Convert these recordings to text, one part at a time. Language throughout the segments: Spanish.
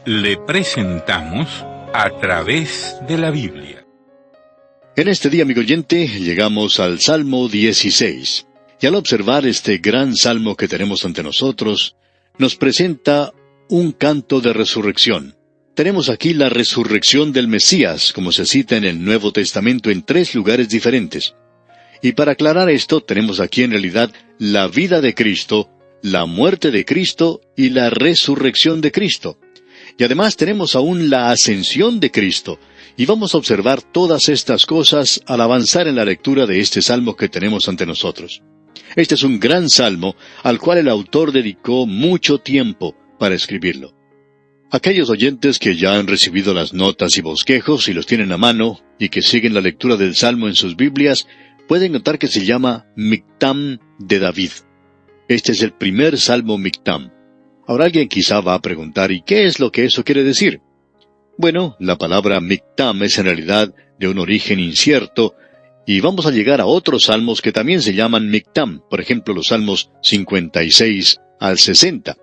Le presentamos A Través de la Biblia. En este día, amigo oyente, llegamos al Salmo 16. Y al observar este gran salmo que tenemos ante nosotros, nos presenta un canto de resurrección. Tenemos aquí la resurrección del Mesías, como se cita en el Nuevo Testamento en 3 lugares diferentes. Y para aclarar esto, tenemos aquí en realidad la vida de Cristo, la muerte de Cristo y la resurrección de Cristo. Y además tenemos aún la ascensión de Cristo. Y vamos a observar todas estas cosas al avanzar en la lectura de este salmo que tenemos ante nosotros. Este es un gran salmo al cual el autor dedicó mucho tiempo para escribirlo. Aquellos oyentes que ya han recibido las notas y bosquejos y los tienen a mano y que siguen la lectura del salmo en sus Biblias, pueden notar que se llama Mictam de David. Este es el primer salmo Mictam. Ahora alguien quizá va a preguntar, ¿y qué es lo que eso quiere decir? Bueno, la palabra Mictam es en realidad de un origen incierto, y vamos a llegar a otros salmos que también se llaman Mictam, por ejemplo los salmos 56 al 60.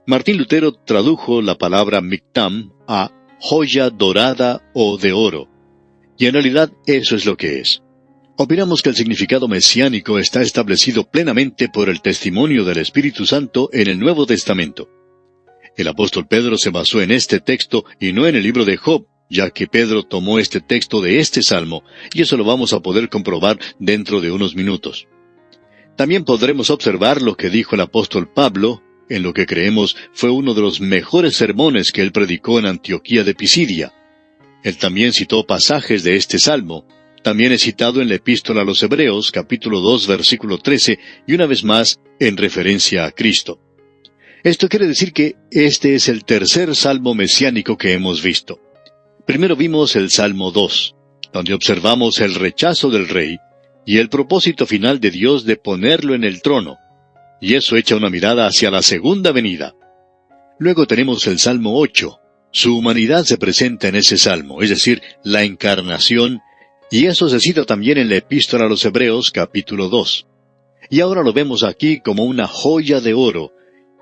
Martín Lutero tradujo la palabra Mictam a joya dorada o de oro, y en realidad eso es lo que es. Opinamos que el significado mesiánico está establecido plenamente por el testimonio del Espíritu Santo en el Nuevo Testamento. El apóstol Pedro se basó en este texto y no en el libro de Job, ya que Pedro tomó este texto de este salmo, y eso lo vamos a poder comprobar dentro de unos minutos. También podremos observar lo que dijo el apóstol Pablo, en lo que creemos fue uno de los mejores sermones que él predicó en Antioquía de Pisidia. Él también citó pasajes de este salmo. También es citado en la Epístola a los Hebreos, capítulo 2, versículo 13, y una vez más en referencia a Cristo. Esto quiere decir que este es el tercer salmo mesiánico que hemos visto. Primero vimos el Salmo 2, donde observamos el rechazo del rey y el propósito final de Dios de ponerlo en el trono, y eso echa una mirada hacia la segunda venida. Luego tenemos el Salmo 8. Su humanidad se presenta en ese salmo, es decir, la encarnación, y eso se cita también en la Epístola a los Hebreos, capítulo 2. Y ahora lo vemos aquí como una joya de oro,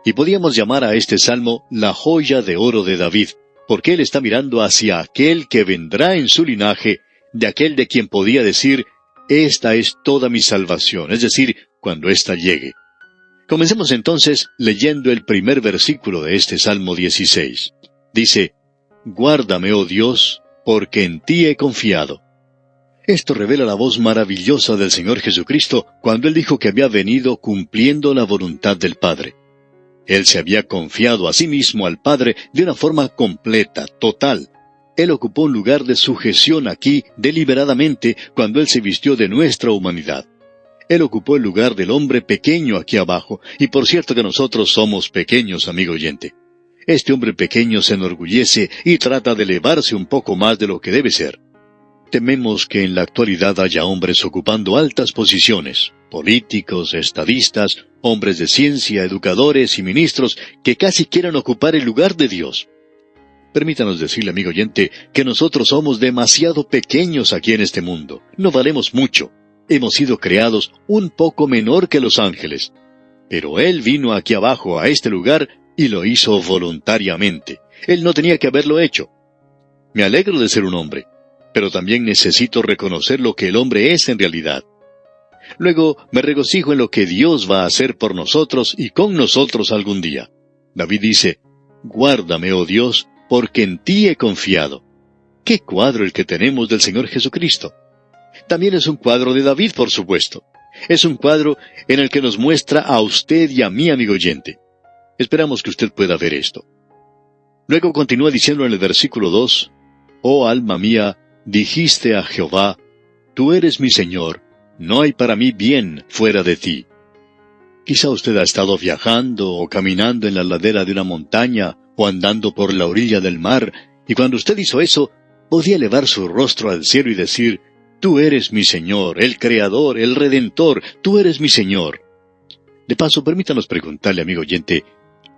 y podíamos llamar a este salmo la joya de oro de David, porque él está mirando hacia aquel que vendrá en su linaje, de aquel de quien podía decir, esta es toda mi salvación, es decir, cuando ésta llegue. Comencemos entonces leyendo el primer versículo de este Salmo 16. Dice, «Guárdame, oh Dios, porque en ti he confiado». Esto revela la voz maravillosa del Señor Jesucristo cuando Él dijo que había venido cumpliendo la voluntad del Padre. Él se había confiado a sí mismo al Padre de una forma completa, total. Él ocupó un lugar de sujeción aquí deliberadamente cuando Él se vistió de nuestra humanidad. Él ocupó el lugar del hombre pequeño aquí abajo, y por cierto que nosotros somos pequeños, amigo oyente. Este hombre pequeño se enorgullece y trata de elevarse un poco más de lo que debe ser. Tememos que en la actualidad haya hombres ocupando altas posiciones, políticos, estadistas, hombres de ciencia, educadores y ministros que casi quieran ocupar el lugar de Dios. Permítanos decirle, amigo oyente, que nosotros somos demasiado pequeños aquí en este mundo. No valemos mucho. Hemos sido creados un poco menor que los ángeles. Pero Él vino aquí abajo a este lugar y lo hizo voluntariamente. Él no tenía que haberlo hecho. Me alegro de ser un hombre, pero también necesito reconocer lo que el hombre es en realidad. Luego me regocijo en lo que Dios va a hacer por nosotros y con nosotros algún día. David dice, «Guárdame, oh Dios, porque en ti he confiado». ¡Qué cuadro el que tenemos del Señor Jesucristo! También es un cuadro de David, por supuesto. Es un cuadro en el que nos muestra a usted y a mí, amigo oyente. Esperamos que usted pueda ver esto. Luego continúa diciendo en el versículo 2, «Oh alma mía, dijiste a Jehová, tú eres mi Señor, no hay para mí bien fuera de ti». Quizá usted ha estado viajando o caminando en la ladera de una montaña o andando por la orilla del mar, y cuando usted hizo eso, podía elevar su rostro al cielo y decir, «Tú eres mi Señor, el Creador, el Redentor, tú eres mi Señor». De paso, permítanos preguntarle, amigo oyente,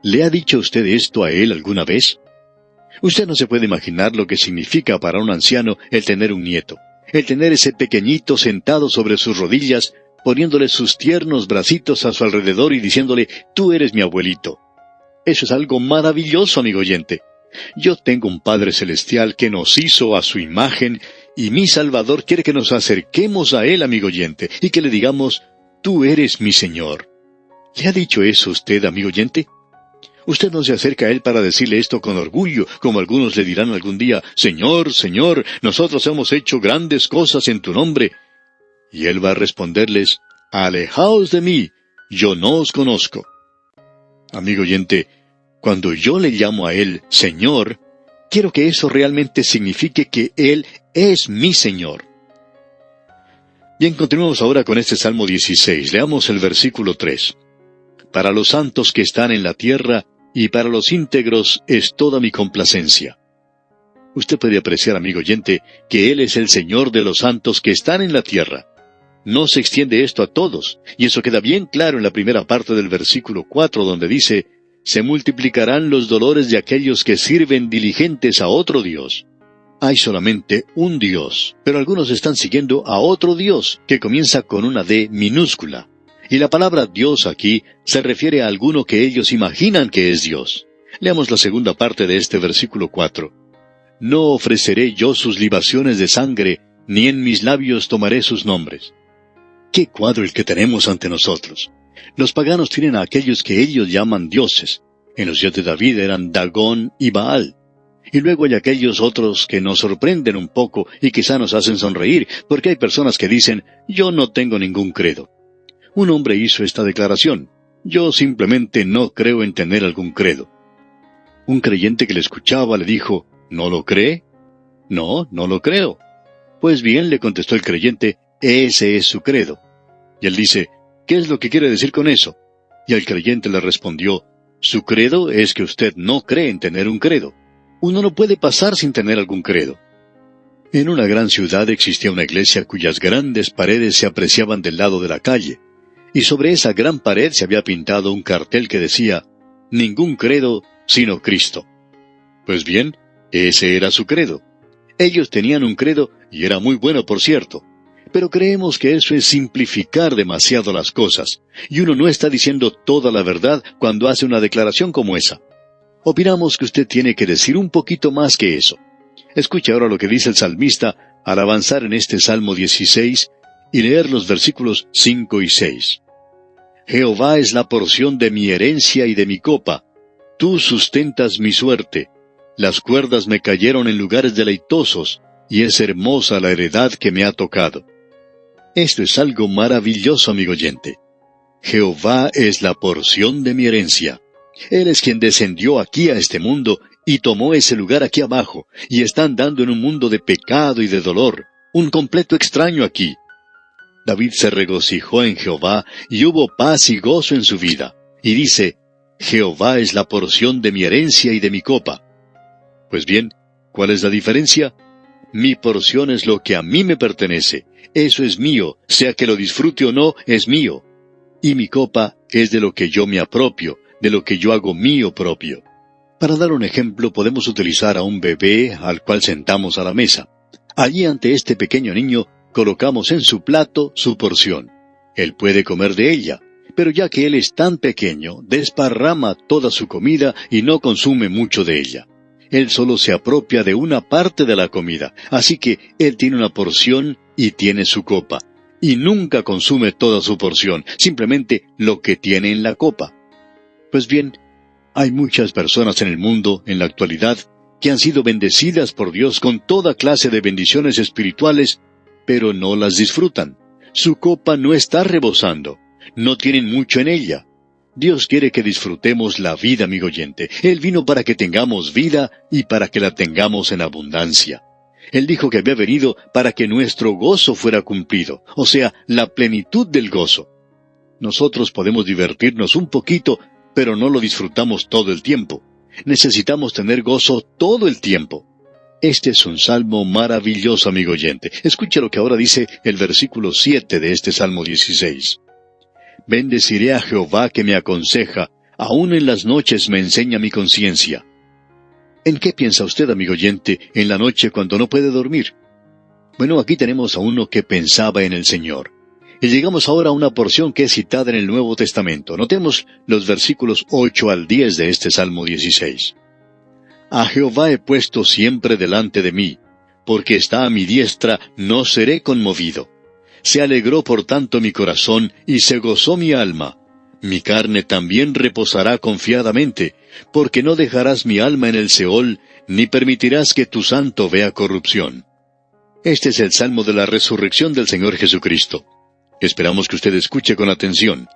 ¿le ha dicho usted esto a Él alguna vez? Usted no se puede imaginar lo que significa para un anciano el tener un nieto, el tener ese pequeñito sentado sobre sus rodillas, poniéndole sus tiernos bracitos a su alrededor y diciéndole, «Tú eres mi abuelito». Eso es algo maravilloso, amigo oyente. Yo tengo un Padre Celestial que nos hizo a su imagen, y mi Salvador quiere que nos acerquemos a Él, amigo oyente, y que le digamos, tú eres mi Señor. ¿Le ha dicho eso usted, amigo oyente? Usted no se acerca a Él para decirle esto con orgullo, como algunos le dirán algún día, Señor, Señor, nosotros hemos hecho grandes cosas en tu nombre. Y Él va a responderles, alejaos de mí, yo no os conozco. Amigo oyente, cuando yo le llamo a Él Señor, quiero que eso realmente signifique que Él es mi Señor. Bien, continuamos ahora con este Salmo 16. Leamos el versículo 3. Para los santos que están en la tierra y para los íntegros es toda mi complacencia. Usted puede apreciar, amigo oyente, que Él es el Señor de los santos que están en la tierra. No se extiende esto a todos, y eso queda bien claro en la primera parte del versículo 4, donde dice, se multiplicarán los dolores de aquellos que sirven diligentes a otro Dios. Hay solamente un Dios, pero algunos están siguiendo a otro Dios, que comienza con una D minúscula. Y la palabra Dios aquí se refiere a alguno que ellos imaginan que es Dios. Leamos la segunda parte de este versículo 4. No ofreceré yo sus libaciones de sangre, ni en mis labios tomaré sus nombres. ¡Qué cuadro el que tenemos ante nosotros! Los paganos tienen a aquellos que ellos llaman dioses. En los días de David eran Dagón y Baal. Y luego hay aquellos otros que nos sorprenden un poco y quizá nos hacen sonreír, porque hay personas que dicen, yo no tengo ningún credo. Un hombre hizo esta declaración, yo simplemente no creo en tener algún credo. Un creyente que le escuchaba le dijo, ¿no lo cree? No, no lo creo. Pues bien, le contestó el creyente, ese es su credo. Y él dice, ¿qué es lo que quiere decir con eso? Y el creyente le respondió, su credo es que usted no cree en tener un credo. Uno no puede pasar sin tener algún credo. En una gran ciudad existía una iglesia cuyas grandes paredes se apreciaban del lado de la calle, y sobre esa gran pared se había pintado un cartel que decía, ningún credo sino Cristo. Pues bien, ese era su credo. Ellos tenían un credo, y era muy bueno, por cierto. Pero creemos que eso es simplificar demasiado las cosas, y uno no está diciendo toda la verdad cuando hace una declaración como esa. Opinamos que usted tiene que decir un poquito más que eso. Escuche ahora lo que dice el salmista al avanzar en este Salmo 16 y leer los versículos 5 y 6. Jehová es la porción de mi herencia y de mi copa. Tú sustentas mi suerte. Las cuerdas me cayeron en lugares deleitosos, y es hermosa la heredad que me ha tocado. Esto es algo maravilloso, amigo oyente. Jehová es la porción de mi herencia. Él es quien descendió aquí a este mundo y tomó ese lugar aquí abajo, y está andando en un mundo de pecado y de dolor, un completo extraño aquí. David se regocijó en Jehová, y hubo paz y gozo en su vida, y dice, Jehová es la porción de mi herencia y de mi copa. Pues bien, ¿cuál es la diferencia? Mi porción es lo que a mí me pertenece, eso es mío, sea que lo disfrute o no, es mío. Y mi copa es de lo que yo me apropio, de lo que yo hago mío propio. Para dar un ejemplo, podemos utilizar a un bebé al cual sentamos a la mesa. Allí ante este pequeño niño, colocamos en su plato su porción. Él puede comer de ella, pero ya que él es tan pequeño, desparrama toda su comida y no consume mucho de ella. Él solo se apropia de una parte de la comida, así que él tiene una porción y tiene su copa. Y nunca consume toda su porción, simplemente lo que tiene en la copa. Pues bien, hay muchas personas en el mundo, en la actualidad, que han sido bendecidas por Dios con toda clase de bendiciones espirituales, pero no las disfrutan. Su copa no está rebosando, no tienen mucho en ella. Dios quiere que disfrutemos la vida, amigo oyente. Él vino para que tengamos vida y para que la tengamos en abundancia. Él dijo que había venido para que nuestro gozo fuera cumplido, o sea, la plenitud del gozo. Nosotros podemos divertirnos un poquito, pero no lo disfrutamos todo el tiempo. Necesitamos tener gozo todo el tiempo. Este es un salmo maravilloso, amigo oyente. Escuche lo que ahora dice el versículo 7 de este Salmo 16. Bendeciré a Jehová que me aconseja, aún en las noches me enseña mi conciencia. ¿En qué piensa usted, amigo oyente, en la noche cuando no puede dormir? Bueno, aquí tenemos a uno que pensaba en el Señor. Y llegamos ahora a una porción que es citada en el Nuevo Testamento. Notemos los versículos 8 al 10 de este Salmo 16. A Jehová he puesto siempre delante de mí, porque está a mi diestra, no seré conmovido. Se alegró por tanto mi corazón, y se gozó mi alma. Mi carne también reposará confiadamente, porque no dejarás mi alma en el Seol, ni permitirás que tu santo vea corrupción. Este es el salmo de la resurrección del Señor Jesucristo. Esperamos que usted escuche con atención.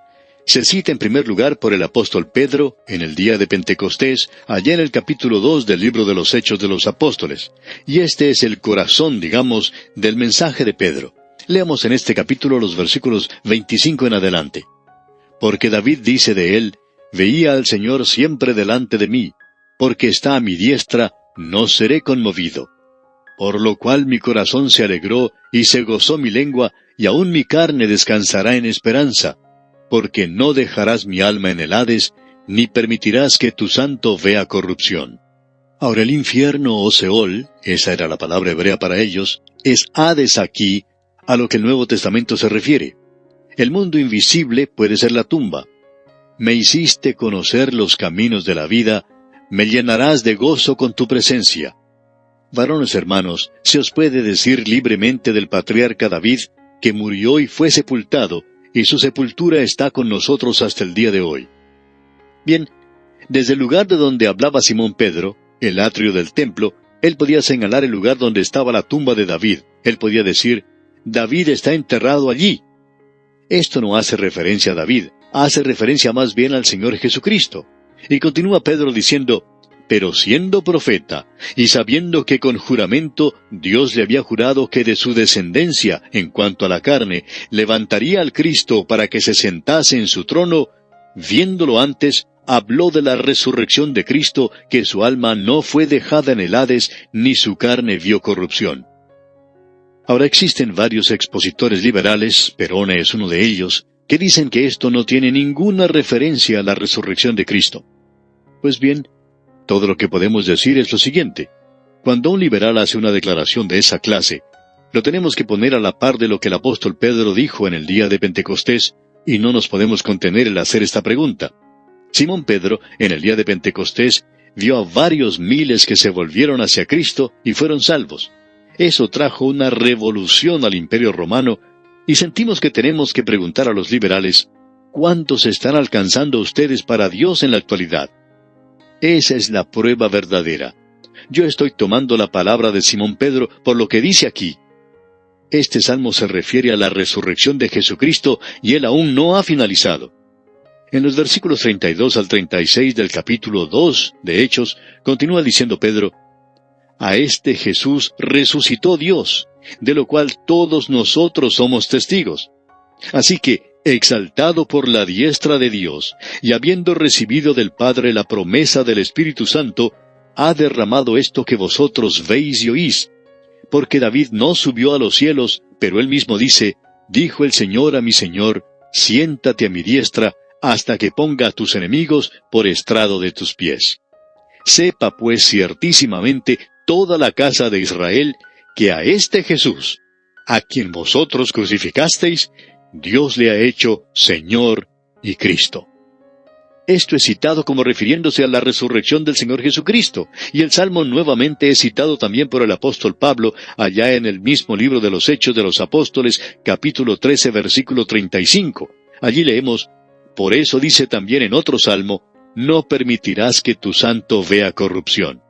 Se cita en primer lugar por el apóstol Pedro en el día de Pentecostés, allá en el capítulo 2 del libro de los Hechos de los Apóstoles. Y este es el corazón, digamos, del mensaje de Pedro. Leamos en este capítulo los versículos 25 en adelante. Porque David dice de él, veía al Señor siempre delante de mí, porque está a mi diestra, no seré conmovido. Por lo cual mi corazón se alegró, y se gozó mi lengua, y aun mi carne descansará en esperanza, porque no dejarás mi alma en el Hades, ni permitirás que tu santo vea corrupción. Ahora el infierno o Seol, esa era la palabra hebrea para ellos, es Hades aquí, a lo que el Nuevo Testamento se refiere. El mundo invisible puede ser la tumba. Me hiciste conocer los caminos de la vida, me llenarás de gozo con tu presencia. Varones hermanos, se os puede decir libremente del patriarca David, que murió y fue sepultado, y su sepultura está con nosotros hasta el día de hoy. Bien, desde el lugar de donde hablaba Simón Pedro, el atrio del templo, él podía señalar el lugar donde estaba la tumba de David. Él podía decir, David está enterrado allí. Esto no hace referencia a David, hace referencia más bien al Señor Jesucristo. Y continúa Pedro diciendo, pero siendo profeta, y sabiendo que con juramento Dios le había jurado que de su descendencia, en cuanto a la carne, levantaría al Cristo para que se sentase en su trono, viéndolo antes, habló de la resurrección de Cristo, que su alma no fue dejada en el Hades, ni su carne vio corrupción. Ahora existen varios expositores liberales, Perone es uno de ellos, que dicen que esto no tiene ninguna referencia a la resurrección de Cristo. Pues bien, todo lo que podemos decir es lo siguiente. Cuando un liberal hace una declaración de esa clase, lo tenemos que poner a la par de lo que el apóstol Pedro dijo en el día de Pentecostés, y no nos podemos contener el hacer esta pregunta. Simón Pedro, en el día de Pentecostés, vio a varios miles que se volvieron hacia Cristo y fueron salvos. Eso trajo una revolución al Imperio Romano, y sentimos que tenemos que preguntar a los liberales, ¿cuántos están alcanzando ustedes para Dios en la actualidad? Esa es la prueba verdadera. Yo estoy tomando la palabra de Simón Pedro por lo que dice aquí. Este salmo se refiere a la resurrección de Jesucristo y él aún no ha finalizado. En los versículos 32 al 36 del capítulo 2 de Hechos, continúa diciendo Pedro, a este Jesús resucitó Dios, de lo cual todos nosotros somos testigos. Así que, exaltado por la diestra de Dios, y habiendo recibido del Padre la promesa del Espíritu Santo, ha derramado esto que vosotros veis y oís. Porque David no subió a los cielos, pero él mismo dice, dijo el Señor a mi Señor, siéntate a mi diestra, hasta que ponga a tus enemigos por estrado de tus pies. Sepa pues ciertísimamente toda la casa de Israel, que a este Jesús, a quien vosotros crucificasteis, Dios le ha hecho Señor y Cristo. Esto es citado como refiriéndose a la resurrección del Señor Jesucristo, y el Salmo nuevamente es citado también por el apóstol Pablo, allá en el mismo libro de los Hechos de los Apóstoles, capítulo 13, versículo 35. Allí leemos, por eso dice también en otro salmo, no permitirás que tu santo vea corrupción.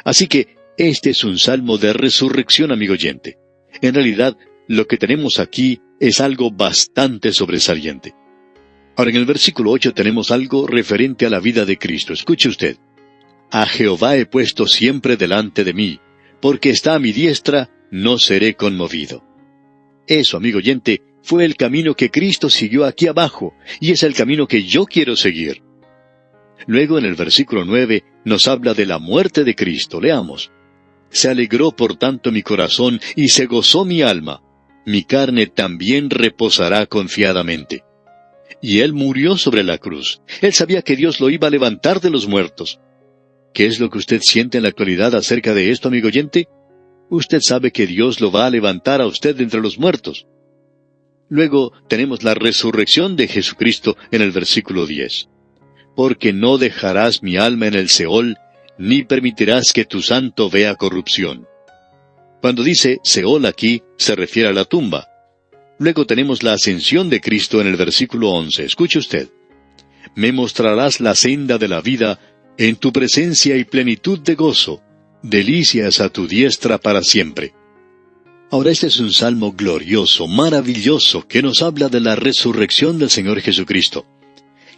Así que, este es un salmo de resurrección, amigo oyente. En realidad, lo que tenemos aquí es algo bastante sobresaliente. Ahora en el versículo 8 tenemos algo referente a la vida de Cristo. Escuche usted. A Jehová he puesto siempre delante de mí, porque está a mi diestra, no seré conmovido. Eso, amigo oyente, fue el camino que Cristo siguió aquí abajo, y es el camino que yo quiero seguir. Luego en el versículo 9 nos habla de la muerte de Cristo. Leamos. Se alegró por tanto mi corazón, y se gozó mi alma. Mi carne también reposará confiadamente. Y él murió sobre la cruz. Él sabía que Dios lo iba a levantar de los muertos. ¿Qué es lo que usted siente en la actualidad acerca de esto, amigo oyente? Usted sabe que Dios lo va a levantar a usted de entre los muertos. Luego tenemos la resurrección de Jesucristo en el versículo 10. Porque no dejarás mi alma en el Seol, ni permitirás que tu santo vea corrupción. Cuando dice Seol aquí, se refiere a la tumba. Luego tenemos la ascensión de Cristo en el versículo 11. Escuche usted. Me mostrarás la senda de la vida, en tu presencia y plenitud de gozo, delicias a tu diestra para siempre. Ahora este es un salmo glorioso, maravilloso, que nos habla de la resurrección del Señor Jesucristo.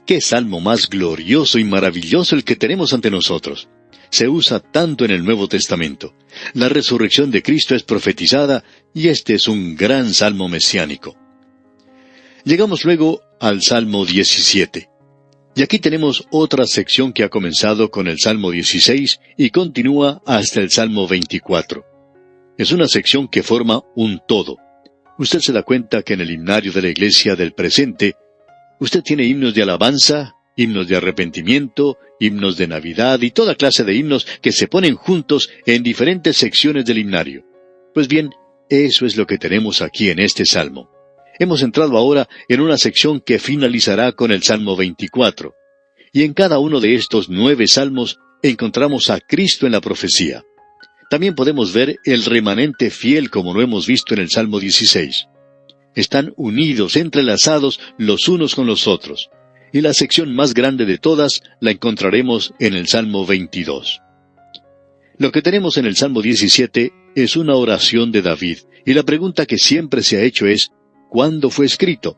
¡Qué salmo más glorioso y maravilloso el que tenemos ante nosotros! Se usa tanto en el Nuevo Testamento. La resurrección de Cristo es profetizada, y este es un gran salmo mesiánico. Llegamos luego al Salmo 17. Y aquí tenemos otra sección que ha comenzado con el Salmo 16 y continúa hasta el Salmo 24. Es una sección que forma un todo. Usted se da cuenta que en el himnario de la iglesia del presente, usted tiene himnos de alabanza, himnos de arrepentimiento, himnos de Navidad y toda clase de himnos que se ponen juntos en diferentes secciones del himnario. Pues bien, eso es lo que tenemos aquí en este salmo. Hemos entrado ahora en una sección que finalizará con el Salmo 24. Y en cada uno de estos 9 salmos encontramos a Cristo en la profecía. También podemos ver el remanente fiel como lo hemos visto en el Salmo 16. Están unidos, entrelazados los unos con los otros. Y la sección más grande de todas la encontraremos en el Salmo 22. Lo que tenemos en el Salmo 17 es una oración de David, y la pregunta que siempre se ha hecho es, ¿cuándo fue escrito?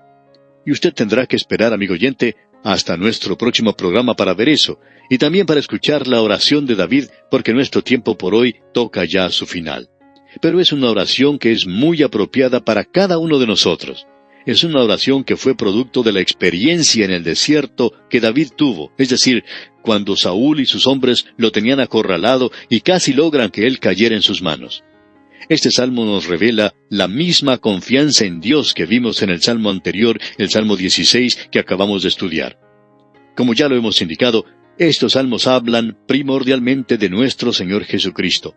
Y usted tendrá que esperar, amigo oyente, hasta nuestro próximo programa para ver eso, y también para escuchar la oración de David, porque nuestro tiempo por hoy toca ya su final. Pero es una oración que es muy apropiada para cada uno de nosotros. Es una oración que fue producto de la experiencia en el desierto que David tuvo, es decir, cuando Saúl y sus hombres lo tenían acorralado y casi logran que él cayera en sus manos. Este salmo nos revela la misma confianza en Dios que vimos en el salmo anterior, el Salmo 16, que acabamos de estudiar. Como ya lo hemos indicado, estos salmos hablan primordialmente de nuestro Señor Jesucristo.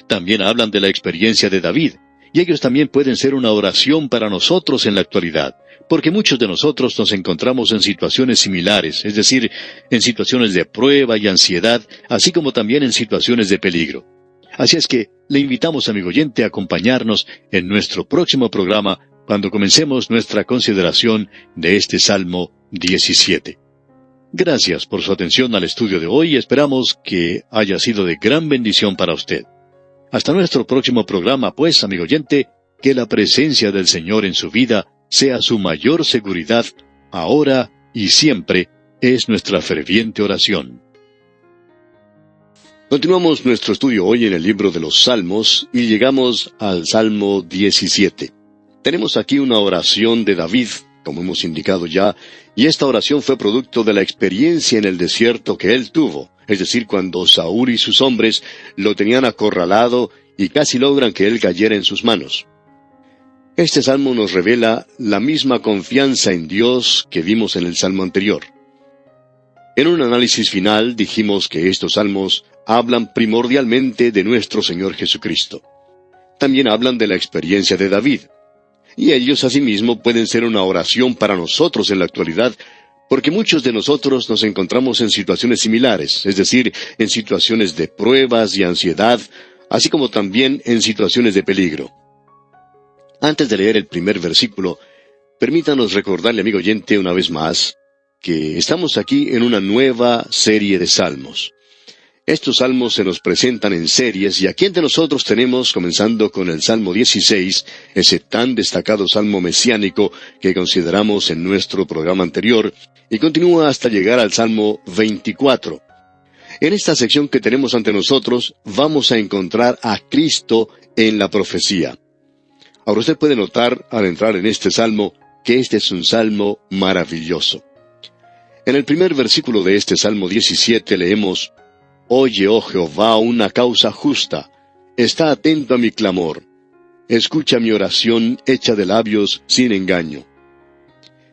También hablan de la experiencia de David, y ellos también pueden ser una oración para nosotros en la actualidad, porque muchos de nosotros nos encontramos en situaciones similares, es decir, en situaciones de prueba y ansiedad, así como también en situaciones de peligro. Así es que le invitamos, amigo oyente, a acompañarnos en nuestro próximo programa cuando comencemos nuestra consideración de este Salmo 17. Gracias por su atención al estudio de hoy y esperamos que haya sido de gran bendición para usted. Hasta nuestro próximo programa, pues, amigo oyente, que la presencia del Señor en su vida sea su mayor seguridad, ahora y siempre, es nuestra ferviente oración. Continuamos nuestro estudio hoy en el libro de los Salmos y llegamos al Salmo 17. Tenemos aquí una oración de David, como hemos indicado ya, y esta oración fue producto de la experiencia en el desierto que él tuvo, es decir, cuando Saúl y sus hombres lo tenían acorralado y casi logran que él cayera en sus manos. Este salmo nos revela la misma confianza en Dios que vimos en el salmo anterior. En un análisis final dijimos que estos salmos hablan primordialmente de nuestro Señor Jesucristo. También hablan de la experiencia de David. Y ellos asimismo pueden ser una oración para nosotros en la actualidad, porque muchos de nosotros nos encontramos en situaciones similares, es decir, en situaciones de pruebas y ansiedad, así como también en situaciones de peligro. Antes de leer el primer versículo, permítanos recordarle, amigo oyente, una vez más, que estamos aquí en una nueva serie de salmos. Estos salmos se nos presentan en series y aquí entre nosotros tenemos, comenzando con el Salmo 16, ese tan destacado salmo mesiánico que consideramos en nuestro programa anterior, y continúa hasta llegar al Salmo 24. En esta sección que tenemos ante nosotros vamos a encontrar a Cristo en la profecía. Ahora usted puede notar al entrar en este salmo que este es un salmo maravilloso. En el primer versículo de este Salmo 17 leemos: Oye, oh Jehová, una causa justa, está atento a mi clamor, escucha mi oración hecha de labios sin engaño.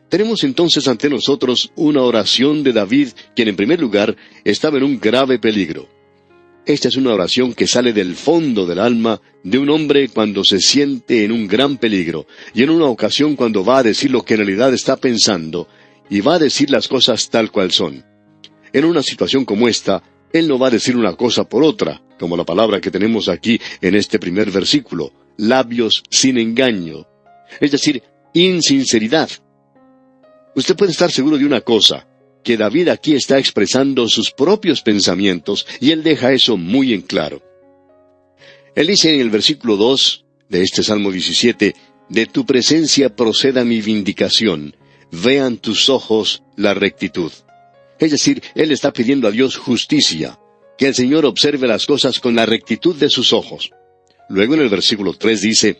Tenemos entonces ante nosotros una oración de David, quien en primer lugar estaba en un grave peligro. Esta es una oración que sale del fondo del alma de un hombre cuando se siente en un gran peligro, y en una ocasión cuando va a decir lo que en realidad está pensando, y va a decir las cosas tal cual son. En una situación como esta, Él no va a decir una cosa por otra, como la palabra que tenemos aquí en este primer versículo, labios sin engaño, es decir, insinceridad. Usted puede estar seguro de una cosa, que David aquí está expresando sus propios pensamientos, y él deja eso muy en claro. Él dice en el versículo 2 de este Salmo 17, «De tu presencia proceda mi vindicación, vean tus ojos la rectitud». Es decir, él está pidiendo a Dios justicia, que el Señor observe las cosas con la rectitud de sus ojos. Luego en el versículo 3 dice,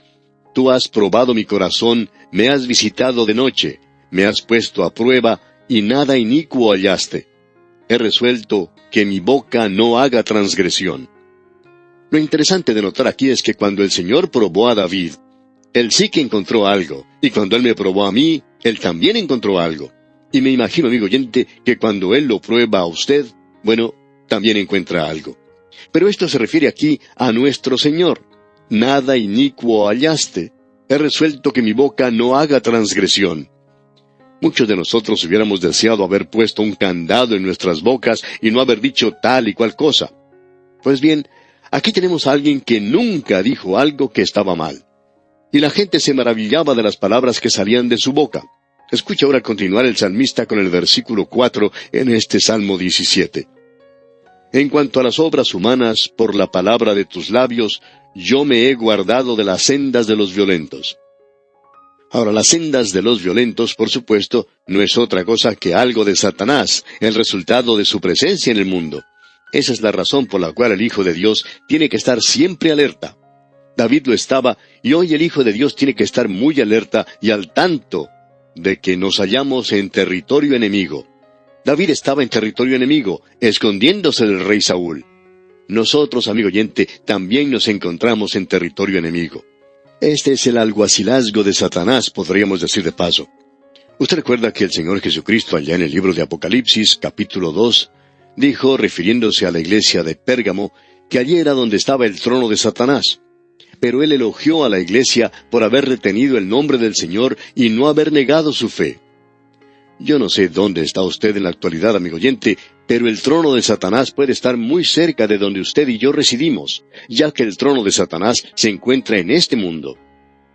«Tú has probado mi corazón, me has visitado de noche, me has puesto a prueba, y nada inicuo hallaste. He resuelto que mi boca no haga transgresión». Lo interesante de notar aquí es que cuando el Señor probó a David, Él sí que encontró algo, y cuando Él me probó a mí, Él también encontró algo. Y me imagino, amigo oyente, que cuando Él lo prueba a usted, bueno, también encuentra algo. Pero esto se refiere aquí a nuestro Señor. Nada inicuo hallaste. He resuelto que mi boca no haga transgresión. Muchos de nosotros hubiéramos deseado haber puesto un candado en nuestras bocas y no haber dicho tal y cual cosa. Pues bien, aquí tenemos a alguien que nunca dijo algo que estaba mal. Y la gente se maravillaba de las palabras que salían de su boca. Escucha ahora continuar el salmista con el versículo 4 en este Salmo 17. «En cuanto a las obras humanas, por la palabra de tus labios, yo me he guardado de las sendas de los violentos». Ahora, las sendas de los violentos, por supuesto, no es otra cosa que algo de Satanás, el resultado de su presencia en el mundo. Esa es la razón por la cual el Hijo de Dios tiene que estar siempre alerta. David lo estaba, y hoy el Hijo de Dios tiene que estar muy alerta y al tanto de que nos hallamos en territorio enemigo. David estaba en territorio enemigo, escondiéndose del rey Saúl. Nosotros, amigo oyente, también nos encontramos en territorio enemigo. Este es el alguacilazgo de Satanás, podríamos decir de paso. Usted recuerda que el Señor Jesucristo, allá en el libro de Apocalipsis, capítulo 2, dijo, refiriéndose a la iglesia de Pérgamo, que allí era donde estaba el trono de Satanás. Pero él elogió a la iglesia por haber retenido el nombre del Señor y no haber negado su fe. Yo no sé dónde está usted en la actualidad, amigo oyente, pero el trono de Satanás puede estar muy cerca de donde usted y yo residimos, ya que el trono de Satanás se encuentra en este mundo.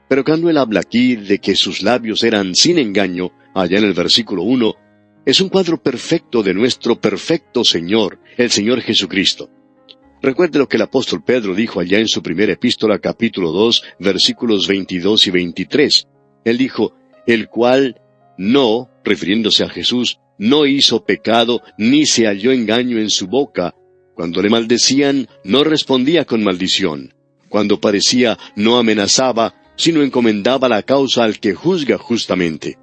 Pero cuando él habla aquí de que sus labios eran sin engaño, allá en el versículo 1, es un cuadro perfecto de nuestro perfecto Señor, el Señor Jesucristo. Recuerde lo que el apóstol Pedro dijo allá en su primera epístola, capítulo 2, versículos 22 y 23. Él dijo, «El cual no, refiriéndose a Jesús, no hizo pecado, ni se halló engaño en su boca. Cuando le maldecían, no respondía con maldición. Cuando parecía, no amenazaba, sino encomendaba la causa al que juzga justamente».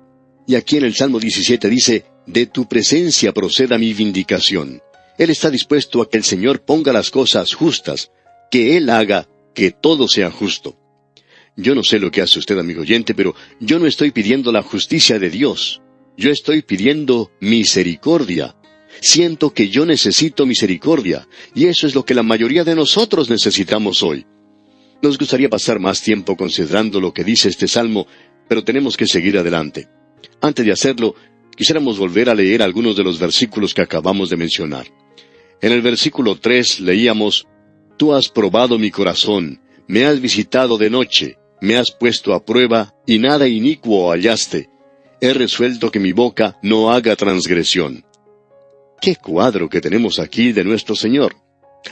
Y aquí en el Salmo 17 dice, «De tu presencia proceda mi vindicación». Él está dispuesto a que el Señor ponga las cosas justas, que Él haga que todo sea justo. Yo no sé lo que hace usted, amigo oyente, pero yo no estoy pidiendo la justicia de Dios. Yo estoy pidiendo misericordia. Siento que yo necesito misericordia, y eso es lo que la mayoría de nosotros necesitamos hoy. Nos gustaría pasar más tiempo considerando lo que dice este salmo, pero tenemos que seguir adelante. Antes de hacerlo, quisiéramos volver a leer algunos de los versículos que acabamos de mencionar. En el versículo 3 leíamos, «Tú has probado mi corazón, me has visitado de noche, me has puesto a prueba, y nada inicuo hallaste. He resuelto que mi boca no haga transgresión». ¡Qué cuadro que tenemos aquí de nuestro Señor!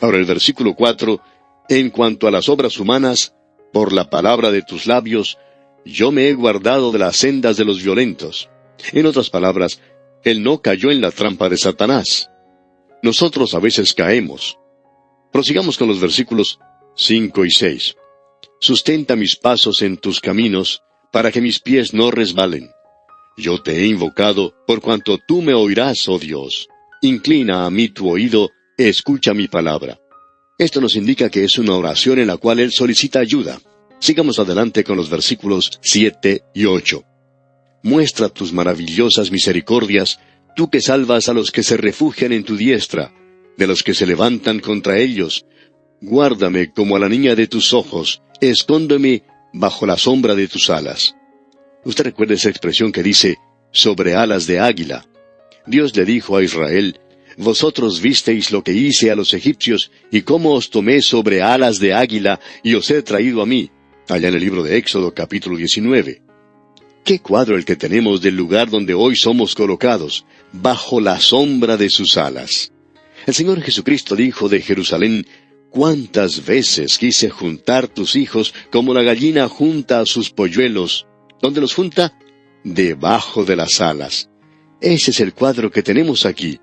Ahora el versículo 4, «En cuanto a las obras humanas, por la palabra de tus labios, yo me he guardado de las sendas de los violentos». En otras palabras, él no cayó en la trampa de Satanás. Nosotros a veces caemos. Prosigamos con los versículos 5 y 6. «Sustenta mis pasos en tus caminos, para que mis pies no resbalen. Yo te he invocado, por cuanto tú me oirás, oh Dios. Inclina a mí tu oído, escucha mi palabra». Esto nos indica que es una oración en la cual él solicita ayuda. Sigamos adelante con los versículos 7 y 8. «Muestra tus maravillosas misericordias, tú que salvas a los que se refugian en tu diestra, de los que se levantan contra ellos. Guárdame como a la niña de tus ojos, escóndeme bajo la sombra de tus alas». Usted recuerda esa expresión que dice, «sobre alas de águila». Dios le dijo a Israel, Vosotros visteis lo que hice a los egipcios, y cómo os tomé sobre alas de águila, y os he traído a mí. Allá en el libro de Éxodo, capítulo 19. Qué cuadro el que tenemos del lugar donde hoy somos colocados, bajo la sombra de sus alas. El Señor Jesucristo dijo de Jerusalén: «¿Cuántas veces quise juntar tus hijos como la gallina junta a sus polluelos?» ¿Dónde los junta? Debajo de las alas. Ese es el cuadro que tenemos aquí.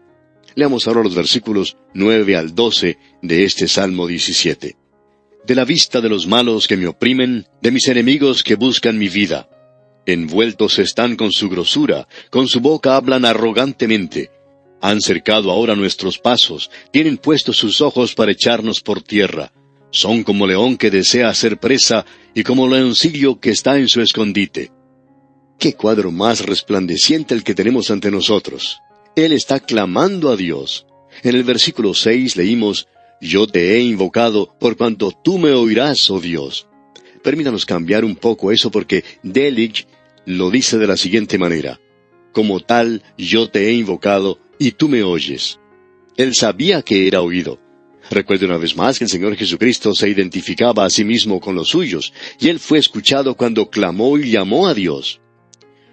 Leamos ahora los versículos 9 al 12 de este Salmo 17. De la vista de los malos que me oprimen, de mis enemigos que buscan mi vida. Envueltos están con su grosura, con su boca hablan arrogantemente. Han cercado ahora nuestros pasos, tienen puestos sus ojos para echarnos por tierra. Son como león que desea hacer presa, y como leoncillo que está en su escondite. ¡Qué cuadro más resplandeciente el que tenemos ante nosotros! Él está clamando a Dios. En el versículo 6 leímos: «Yo te he invocado, por cuanto tú me oirás, oh Dios». Permítanos cambiar un poco eso, porque Delitzsch lo dice de la siguiente manera: «Como tal, yo te he invocado, y tú me oyes». Él sabía que era oído. Recuerde una vez más que el Señor Jesucristo se identificaba a sí mismo con los suyos, y Él fue escuchado cuando clamó y llamó a Dios.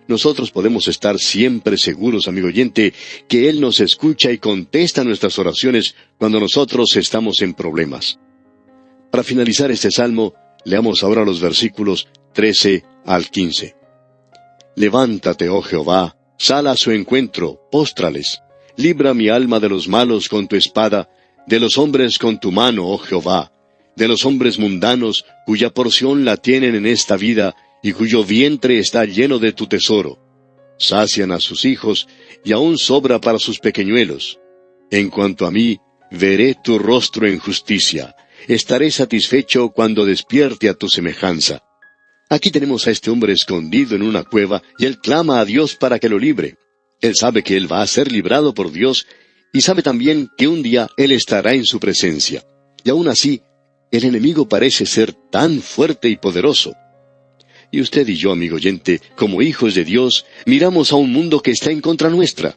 Nosotros podemos estar siempre seguros, amigo oyente, que Él nos escucha y contesta nuestras oraciones cuando nosotros estamos en problemas. Para finalizar este salmo, leamos ahora los versículos 13 al 15. «Levántate, oh Jehová, sal a su encuentro, póstrales. Libra mi alma de los malos con tu espada, de los hombres con tu mano, oh Jehová, de los hombres mundanos, cuya porción la tienen en esta vida, y cuyo vientre está lleno de tu tesoro. Sacian a sus hijos, y aún sobra para sus pequeñuelos. En cuanto a mí, veré tu rostro en justicia. Estaré satisfecho cuando despierte a tu semejanza». Aquí tenemos a este hombre escondido en una cueva, y él clama a Dios para que lo libre. Él sabe que él va a ser librado por Dios, y sabe también que un día él estará en su presencia. Y aún así, el enemigo parece ser tan fuerte y poderoso. Y usted y yo, amigo oyente, como hijos de Dios, miramos a un mundo que está en contra nuestra.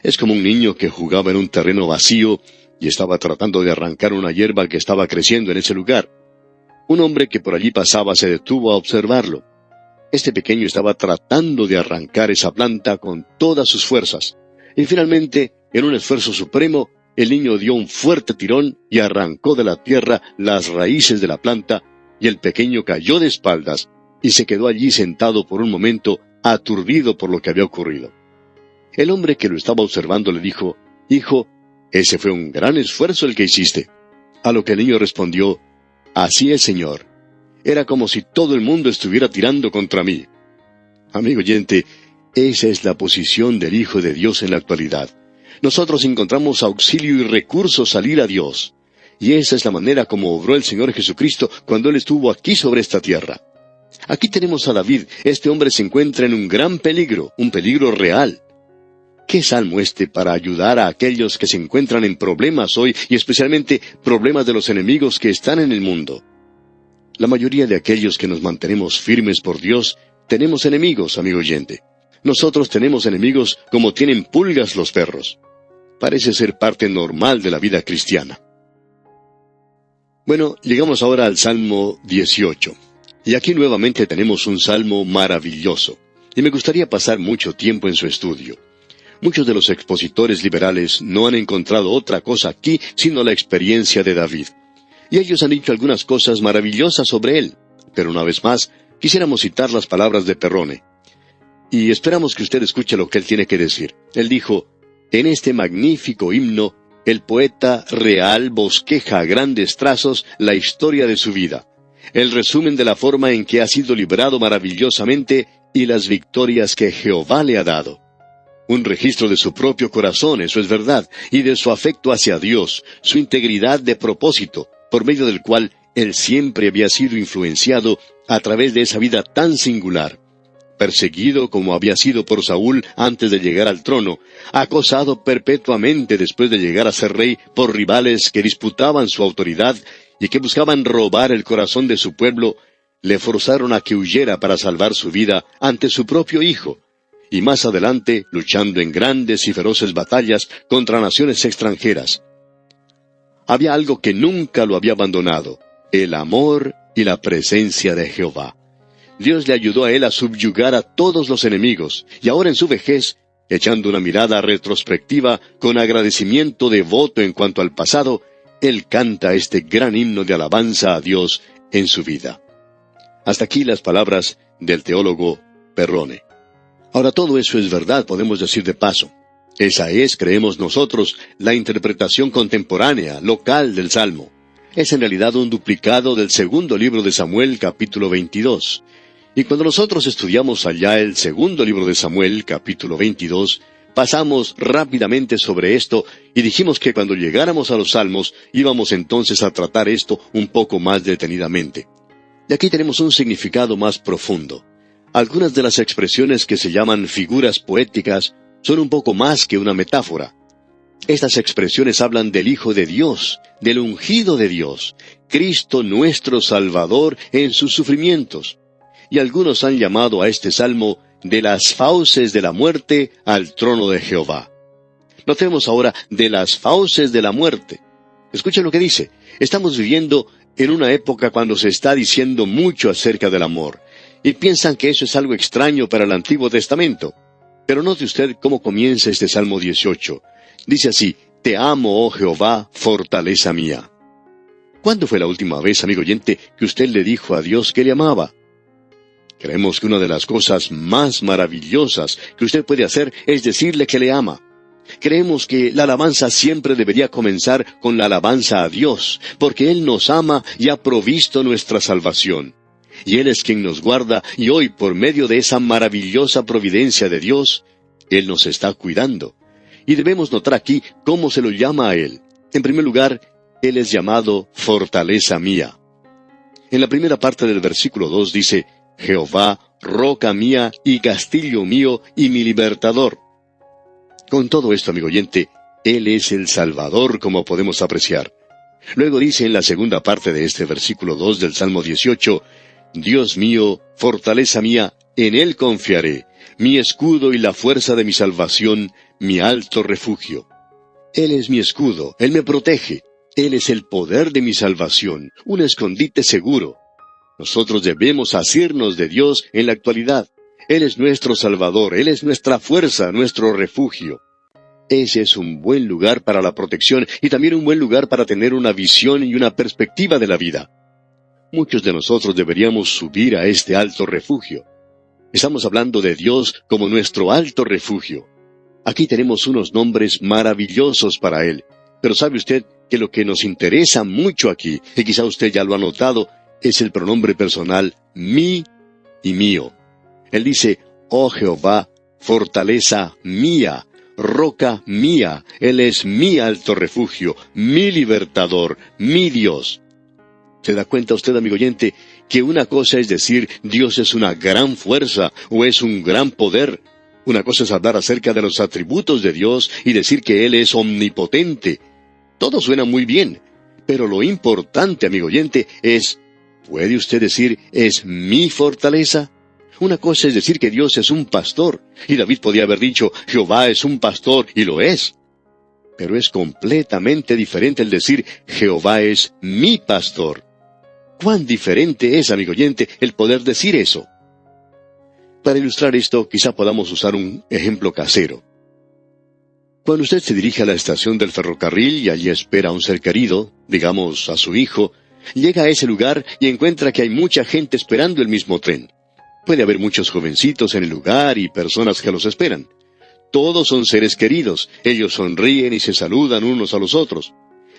Es como un niño que jugaba en un terreno vacío y estaba tratando de arrancar una hierba que estaba creciendo en ese lugar. Un hombre que por allí pasaba se detuvo a observarlo. Este pequeño estaba tratando de arrancar esa planta con todas sus fuerzas. Y finalmente, en un esfuerzo supremo, el niño dio un fuerte tirón y arrancó de la tierra las raíces de la planta, y el pequeño cayó de espaldas y se quedó allí sentado por un momento, aturdido por lo que había ocurrido. El hombre que lo estaba observando le dijo: «Hijo, ese fue un gran esfuerzo el que hiciste». A lo que el niño respondió: «Así es, Señor. Era como si todo el mundo estuviera tirando contra mí». Amigo oyente, esa es la posición del Hijo de Dios en la actualidad. Nosotros encontramos auxilio y recursos al ir a Dios. Y esa es la manera como obró el Señor Jesucristo cuando Él estuvo aquí sobre esta tierra. Aquí tenemos a David. Este hombre se encuentra en un gran peligro, un peligro real. ¿Qué salmo este para ayudar a aquellos que se encuentran en problemas hoy, y especialmente problemas de los enemigos que están en el mundo? La mayoría de aquellos que nos mantenemos firmes por Dios, tenemos enemigos, amigo oyente. Nosotros tenemos enemigos como tienen pulgas los perros. Parece ser parte normal de la vida cristiana. Bueno, llegamos ahora al Salmo 18. Y aquí nuevamente tenemos un salmo maravilloso. Y me gustaría pasar mucho tiempo en su estudio. Muchos de los expositores liberales no han encontrado otra cosa aquí sino la experiencia de David. Y ellos han dicho algunas cosas maravillosas sobre él. Pero una vez más, quisiéramos citar las palabras de Perrone. Y esperamos que usted escuche lo que él tiene que decir. Él dijo: «En este magnífico himno, el poeta real bosqueja a grandes trazos la historia de su vida, el resumen de la forma en que ha sido librado maravillosamente y las victorias que Jehová le ha dado. Un registro de su propio corazón, eso es verdad, y de su afecto hacia Dios, su integridad de propósito, por medio del cual él siempre había sido influenciado a través de esa vida tan singular. Perseguido como había sido por Saúl antes de llegar al trono, acosado perpetuamente después de llegar a ser rey por rivales que disputaban su autoridad y que buscaban robar el corazón de su pueblo, le forzaron a que huyera para salvar su vida ante su propio hijo. y más adelante luchando en grandes y feroces batallas contra naciones extranjeras. Había algo que nunca lo había abandonado: el amor y la presencia de Jehová. Dios le ayudó a él a subyugar a todos los enemigos, y ahora en su vejez, echando una mirada retrospectiva con agradecimiento devoto en cuanto al pasado, él canta este gran himno de alabanza a Dios en su vida. Hasta aquí las palabras del teólogo Perrone. Ahora, todo eso es verdad, podemos decir de paso. Esa es, creemos nosotros, la interpretación contemporánea, local del Salmo. Es en realidad un duplicado del segundo libro de Samuel, capítulo 22. Y cuando nosotros estudiamos allá el segundo libro de Samuel, capítulo 22, pasamos rápidamente sobre esto y dijimos que cuando llegáramos a los Salmos íbamos entonces a tratar esto un poco más detenidamente. Y aquí tenemos un significado más profundo. Algunas de las expresiones que se llaman figuras poéticas son un poco más que una metáfora. Estas expresiones hablan del Hijo de Dios, del ungido de Dios, Cristo nuestro Salvador en sus sufrimientos. Y algunos han llamado a este salmo de las fauces de la muerte al trono de Jehová. Notemos ahora de las fauces de la muerte. Escuchen lo que dice. Estamos viviendo en una época cuando se está diciendo mucho acerca del amor, y piensan que eso es algo extraño para el Antiguo Testamento. Pero note usted cómo comienza este Salmo 18. Dice así: Te amo, oh Jehová, fortaleza mía. ¿Cuándo fue la última vez, amigo oyente, que usted le dijo a Dios que le amaba? Creemos que una de las cosas más maravillosas que usted puede hacer es decirle que le ama. Creemos que la alabanza siempre debería comenzar con la alabanza a Dios, porque Él nos ama y ha provisto nuestra salvación. Y Él es quien nos guarda, y hoy, por medio de esa maravillosa providencia de Dios, Él nos está cuidando. Y debemos notar aquí cómo se lo llama a Él. En primer lugar, Él es llamado fortaleza mía. En la primera parte del versículo 2 dice: Jehová, roca mía y castillo mío y mi libertador. Con todo esto, amigo oyente, Él es el Salvador, como podemos apreciar. Luego dice en la segunda parte de este versículo 2 del Salmo 18, Dios mío, fortaleza mía, en Él confiaré, mi escudo y la fuerza de mi salvación, mi alto refugio. Él es mi escudo, Él me protege, Él es el poder de mi salvación, un escondite seguro. Nosotros debemos asirnos de Dios en la actualidad. Él es nuestro Salvador, Él es nuestra fuerza, nuestro refugio. Ese es un buen lugar para la protección y también un buen lugar para tener una visión y una perspectiva de la vida. Muchos de nosotros deberíamos subir a este alto refugio. Estamos hablando de Dios como nuestro alto refugio. Aquí tenemos unos nombres maravillosos para Él. Pero ¿sabe usted que lo que nos interesa mucho aquí, y quizá usted ya lo ha notado, es el pronombre personal mi y mío? Él dice: oh Jehová, fortaleza mía, roca mía, Él es mi alto refugio, mi libertador, mi Dios. ¿Se da cuenta usted, amigo oyente, que una cosa es decir Dios es una gran fuerza o es un gran poder? Una cosa es hablar acerca de los atributos de Dios y decir que Él es omnipotente. Todo suena muy bien, pero lo importante, amigo oyente, es: ¿puede usted decir es mi fortaleza? Una cosa es decir que Dios es un pastor, y David podía haber dicho Jehová es un pastor, y lo es. Pero es completamente diferente el decir Jehová es mi pastor. ¿Cuán diferente es, amigo oyente, el poder decir eso? Para ilustrar esto, quizá podamos usar un ejemplo casero. Cuando usted se dirige a la estación del ferrocarril y allí espera a un ser querido, digamos a su hijo, llega a ese lugar y encuentra que hay mucha gente esperando el mismo tren. Puede haber muchos jovencitos en el lugar y personas que los esperan. Todos son seres queridos, ellos sonríen y se saludan unos a los otros.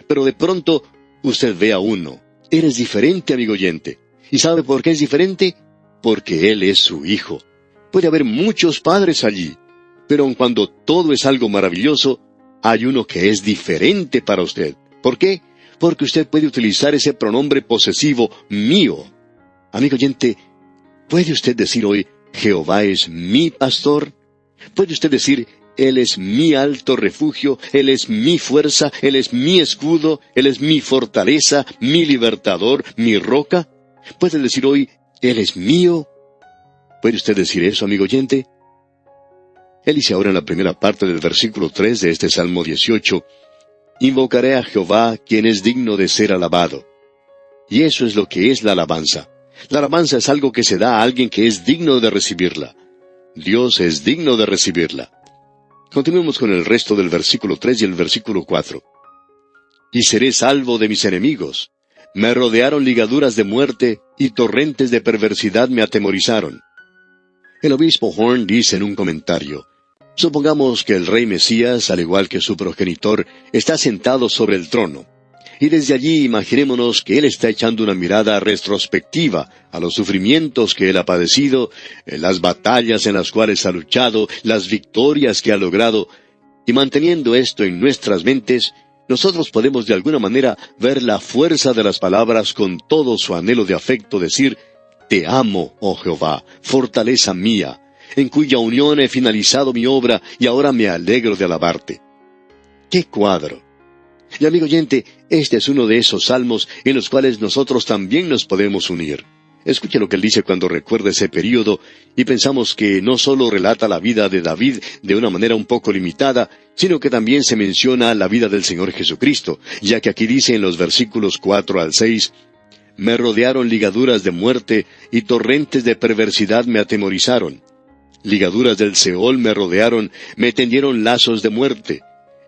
Pero de pronto, usted ve a uno. Él es diferente, amigo oyente. ¿Y sabe por qué es diferente? Porque Él es su hijo. Puede haber muchos padres allí, pero aun cuando todo es algo maravilloso, hay uno que es diferente para usted. ¿Por qué? Porque usted puede utilizar ese pronombre posesivo mío. Amigo oyente, ¿puede usted decir hoy Jehová es mi pastor? ¿Puede usted decir Él es mi alto refugio, Él es mi fuerza, Él es mi escudo, Él es mi fortaleza, mi libertador, mi roca? ¿Puede decir hoy Él es mío? ¿Puede usted decir eso, amigo oyente? Él dice ahora en la primera parte del versículo 3 de este Salmo 18, «Invocaré a Jehová, quien es digno de ser alabado». Y eso es lo que es la alabanza. La alabanza es algo que se da a alguien que es digno de recibirla. Dios es digno de recibirla. Continuemos con el resto del versículo 3 y el versículo 4. «Y seré salvo de mis enemigos. Me rodearon ligaduras de muerte, y torrentes de perversidad me atemorizaron». El obispo Horn dice en un comentario, supongamos que el rey Mesías, al igual que su progenitor, está sentado sobre el trono. Y desde allí imaginémonos que él está echando una mirada retrospectiva a los sufrimientos que él ha padecido, las batallas en las cuales ha luchado, las victorias que ha logrado, y manteniendo esto en nuestras mentes, nosotros podemos de alguna manera ver la fuerza de las palabras con todo su anhelo de afecto, decir, «Te amo, oh Jehová, fortaleza mía, en cuya unión he finalizado mi obra y ahora me alegro de alabarte». ¡Qué cuadro! Y amigo oyente, este es uno de esos salmos en los cuales nosotros también nos podemos unir. Escuche lo que él dice cuando recuerda ese período, y pensamos que no solo relata la vida de David de una manera un poco limitada, sino que también se menciona la vida del Señor Jesucristo, ya que aquí dice en los versículos 4 al 6, «Me rodearon ligaduras de muerte, y torrentes de perversidad me atemorizaron. Ligaduras del Seol me rodearon, me tendieron lazos de muerte.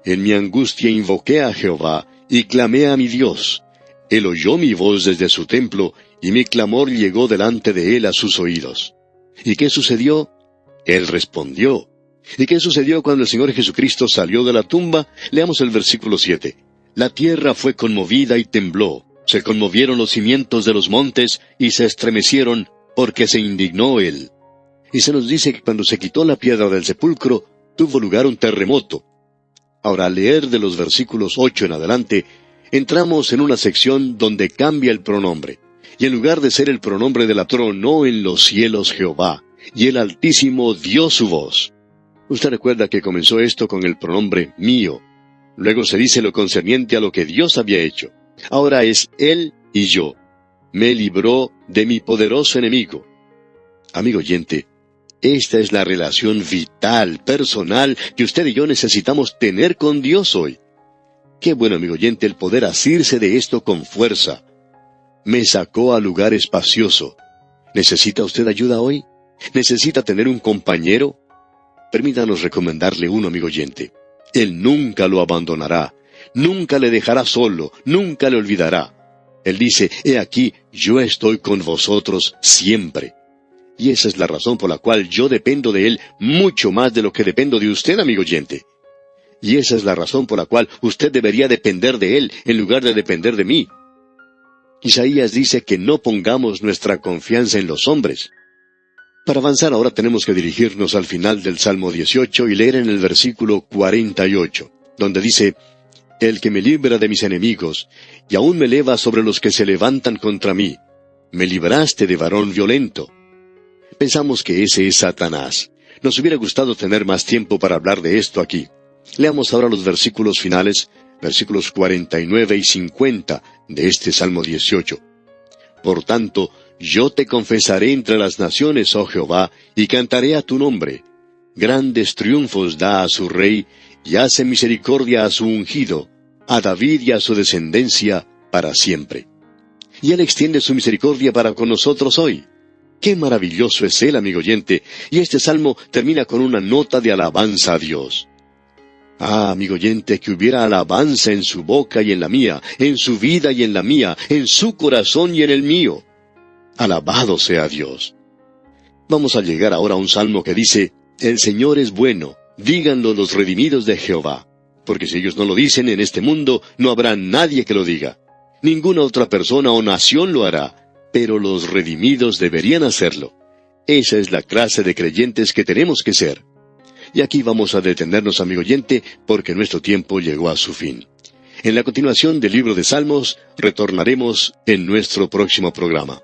En mi angustia invoqué a Jehová, y clamé a mi Dios. Él oyó mi voz desde su templo, y mi clamor llegó delante de él a sus oídos». ¿Y qué sucedió? Él respondió. ¿Y qué sucedió cuando el Señor Jesucristo salió de la tumba? Leamos el versículo 7. «La tierra fue conmovida y tembló. Se conmovieron los cimientos de los montes, y se estremecieron, porque se indignó él». Y se nos dice que cuando se quitó la piedra del sepulcro, tuvo lugar un terremoto. Ahora, al leer de los versículos 8 en adelante, entramos en una sección donde cambia el pronombre. Y en lugar de ser el pronombre de la tronó en los cielos Jehová, y el Altísimo dio su voz. Usted recuerda que comenzó esto con el pronombre mío. Luego se dice lo concerniente a lo que Dios había hecho. Ahora es Él y yo. Me libró de mi poderoso enemigo. Amigo oyente, esta es la relación vital, personal, que usted y yo necesitamos tener con Dios hoy. Qué bueno, amigo oyente, el poder asirse de esto con fuerza. Me sacó a lugar espacioso. ¿Necesita usted ayuda hoy? ¿Necesita tener un compañero? Permítanos recomendarle uno, amigo oyente. Él nunca lo abandonará, nunca le dejará solo, nunca le olvidará. Él dice, «He aquí, yo estoy con vosotros siempre». Y esa es la razón por la cual yo dependo de Él mucho más de lo que dependo de usted, amigo oyente. Y esa es la razón por la cual usted debería depender de Él en lugar de depender de mí. Isaías dice que no pongamos nuestra confianza en los hombres. Para avanzar ahora tenemos que dirigirnos al final del Salmo 18 y leer en el versículo 48, donde dice, «El que me libra de mis enemigos, y aún me eleva sobre los que se levantan contra mí. Me libraste de varón violento». Pensamos que ese es Satanás. Nos hubiera gustado tener más tiempo para hablar de esto aquí. Leamos ahora los versículos finales, versículos 49 y 50 de este Salmo 18. «Por tanto, yo te confesaré entre las naciones, oh Jehová, y cantaré a tu nombre. Grandes triunfos da a su rey, y hace misericordia a su ungido, a David y a su descendencia para siempre». Y Él extiende su misericordia para con nosotros hoy. ¡Qué maravilloso es Él, amigo oyente! Y este salmo termina con una nota de alabanza a Dios. Ah, amigo oyente, que hubiera alabanza en su boca y en la mía, en su vida y en la mía, en su corazón y en el mío. Alabado sea Dios. Vamos a llegar ahora a un salmo que dice, «El Señor es bueno, díganlo los redimidos de Jehová». Porque si ellos no lo dicen en este mundo, no habrá nadie que lo diga. Ninguna otra persona o nación lo hará. Pero los redimidos deberían hacerlo. Esa es la clase de creyentes que tenemos que ser. Y aquí vamos a detenernos, amigo oyente, porque nuestro tiempo llegó a su fin. En la continuación del libro de Salmos, retornaremos en nuestro próximo programa.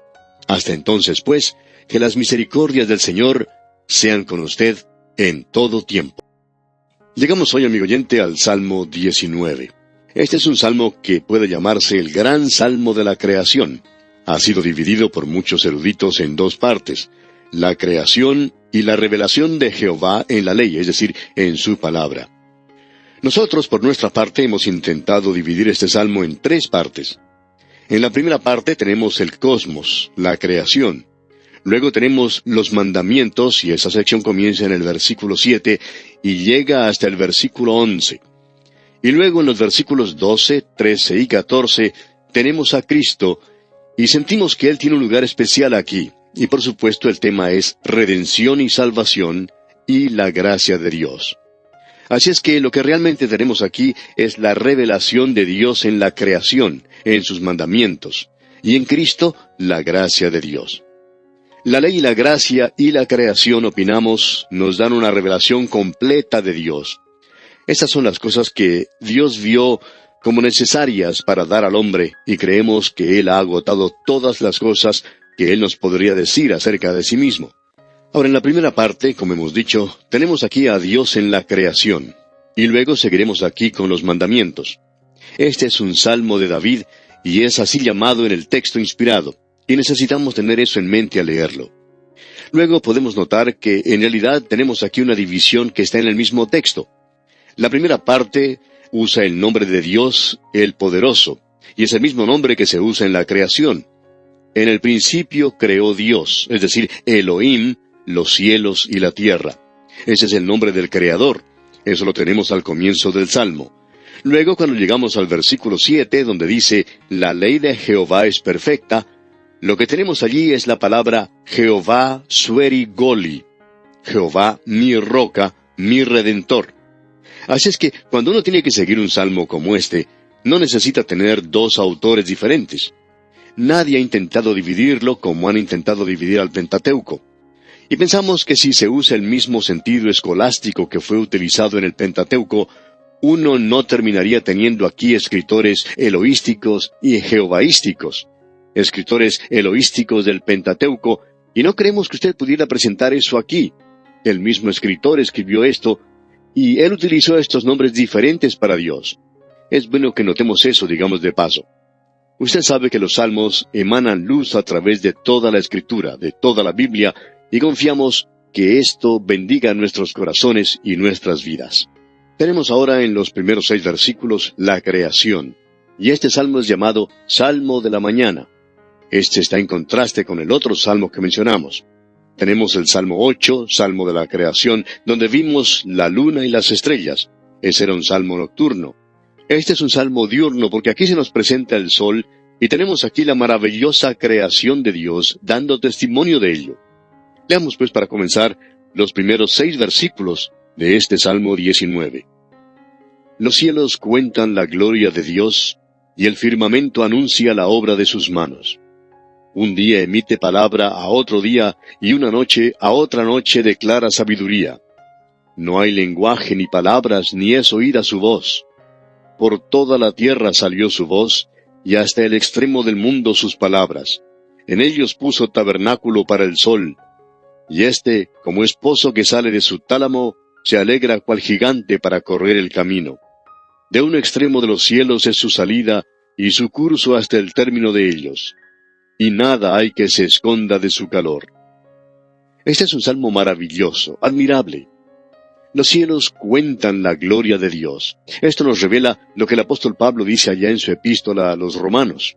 Hasta entonces, pues, que las misericordias del Señor sean con usted en todo tiempo. Llegamos hoy, amigo oyente, al Salmo 19. Este es un salmo que puede llamarse el gran salmo de la creación. Ha sido dividido por muchos eruditos en dos partes. la creación y la revelación de Jehová en la ley, es decir, en su palabra. Nosotros, por nuestra parte, hemos intentado dividir este salmo en 3 partes. En la primera parte tenemos el cosmos, la creación. Luego tenemos los mandamientos, y esa sección comienza en el versículo 7 y llega hasta el versículo 11. Y luego en los versículos 12, 13 y 14 tenemos a Cristo, y sentimos que Él tiene un lugar especial aquí. Y por supuesto el tema es redención y salvación y la gracia de Dios. Así es que lo que realmente tenemos aquí es la revelación de Dios en la creación, en sus mandamientos, y en Cristo la gracia de Dios. La ley y la gracia y la creación, opinamos, nos dan una revelación completa de Dios. Estas son las cosas que Dios vio como necesarias para dar al hombre, y creemos que Él ha agotado todas las cosas que Él nos podría decir acerca de sí mismo. Ahora, en la primera parte, como hemos dicho, tenemos aquí a Dios en la creación, y luego seguiremos aquí con los mandamientos. Este es un salmo de David, y es así llamado en el texto inspirado, y necesitamos tener eso en mente al leerlo. Luego podemos notar que en realidad tenemos aquí una división que está en el mismo texto. La primera parte usa el nombre de Dios, el Poderoso, y es el mismo nombre que se usa en la creación. En el principio creó Dios, es decir, Elohim, los cielos y la tierra. Ese es el nombre del Creador. Eso lo tenemos al comienzo del Salmo. Luego, cuando llegamos al versículo 7, donde dice, la ley de Jehová es perfecta, lo que tenemos allí es la palabra Jehová Sueri Goli. Jehová, mi roca, mi redentor. Así es que, cuando uno tiene que seguir un salmo como este, no necesita tener 2 autores diferentes. Nadie ha intentado dividirlo como han intentado dividir al Pentateuco. Y pensamos que si se usa el mismo sentido escolástico que fue utilizado en el Pentateuco, uno no terminaría teniendo aquí escritores eloísticos y jehovaísticos. Escritores eloísticos del Pentateuco, y no creemos que usted pudiera presentar eso aquí. El mismo escritor escribió esto, y él utilizó estos nombres diferentes para Dios. Es bueno que notemos eso, digamos de paso. Usted sabe que los salmos emanan luz a través de toda la Escritura, de toda la Biblia, y confiamos que esto bendiga nuestros corazones y nuestras vidas. Tenemos ahora en los primeros 6 versículos la creación, y este salmo es llamado Salmo de la Mañana. Este está en contraste con el otro salmo que mencionamos. Tenemos el Salmo 8, Salmo de la Creación, donde vimos la luna y las estrellas. Ese era un salmo nocturno. Este es un salmo diurno porque aquí se nos presenta el sol, y tenemos aquí la maravillosa creación de Dios, dando testimonio de ello. Leamos pues para comenzar los primeros 6 versículos de este Salmo 19. Los cielos cuentan la gloria de Dios, y el firmamento anuncia la obra de sus manos. Un día emite palabra a otro día, y una noche a otra noche declara sabiduría. No hay lenguaje ni palabras, ni es oída su voz. Por toda la tierra salió su voz, y hasta el extremo del mundo sus palabras. En ellos puso tabernáculo para el sol. Y éste, como esposo que sale de su tálamo, se alegra cual gigante para correr el camino. De un extremo de los cielos es su salida, y su curso hasta el término de ellos. Y nada hay que se esconda de su calor. Este es un salmo maravilloso, admirable. Los cielos cuentan la gloria de Dios. Esto nos revela lo que el apóstol Pablo dice allá en su epístola a los Romanos.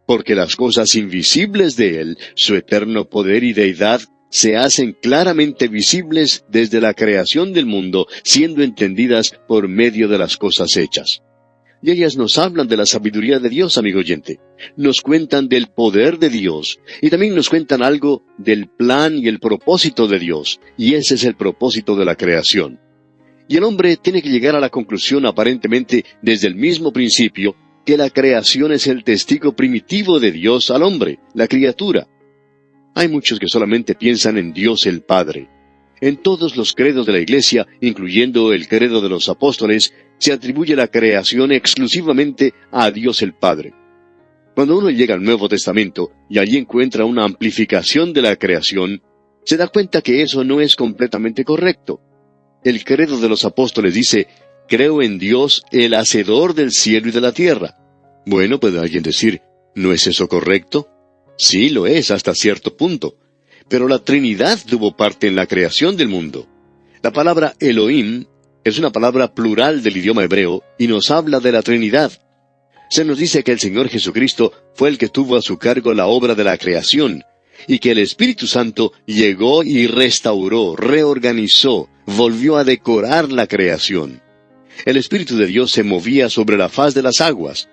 Porque las cosas invisibles de Él, su eterno poder y deidad, se hacen claramente visibles desde la creación del mundo, siendo entendidas por medio de las cosas hechas. Y ellas nos hablan de la sabiduría de Dios, amigo oyente. Nos cuentan del poder de Dios, y también nos cuentan algo del plan y el propósito de Dios, y ese es el propósito de la creación. Y el hombre tiene que llegar a la conclusión, aparentemente desde el mismo principio, que la creación es el testigo primitivo de Dios al hombre, la criatura. Hay muchos que solamente piensan en Dios el Padre. En todos los credos de la Iglesia, incluyendo el credo de los apóstoles, se atribuye la creación exclusivamente a Dios el Padre. Cuando uno llega al Nuevo Testamento y allí encuentra una amplificación de la creación, se da cuenta que eso no es completamente correcto. El credo de los apóstoles dice, creo en Dios, el hacedor del cielo y de la tierra. Bueno, puede alguien decir, ¿no es eso correcto? Sí, lo es hasta cierto punto. Pero la Trinidad tuvo parte en la creación del mundo. La palabra Elohim es una palabra plural del idioma hebreo y nos habla de la Trinidad. Se nos dice que el Señor Jesucristo fue el que tuvo a su cargo la obra de la creación, y que el Espíritu Santo llegó y restauró, reorganizó, volvió a decorar la creación. El Espíritu de Dios se movía sobre la faz de las aguas.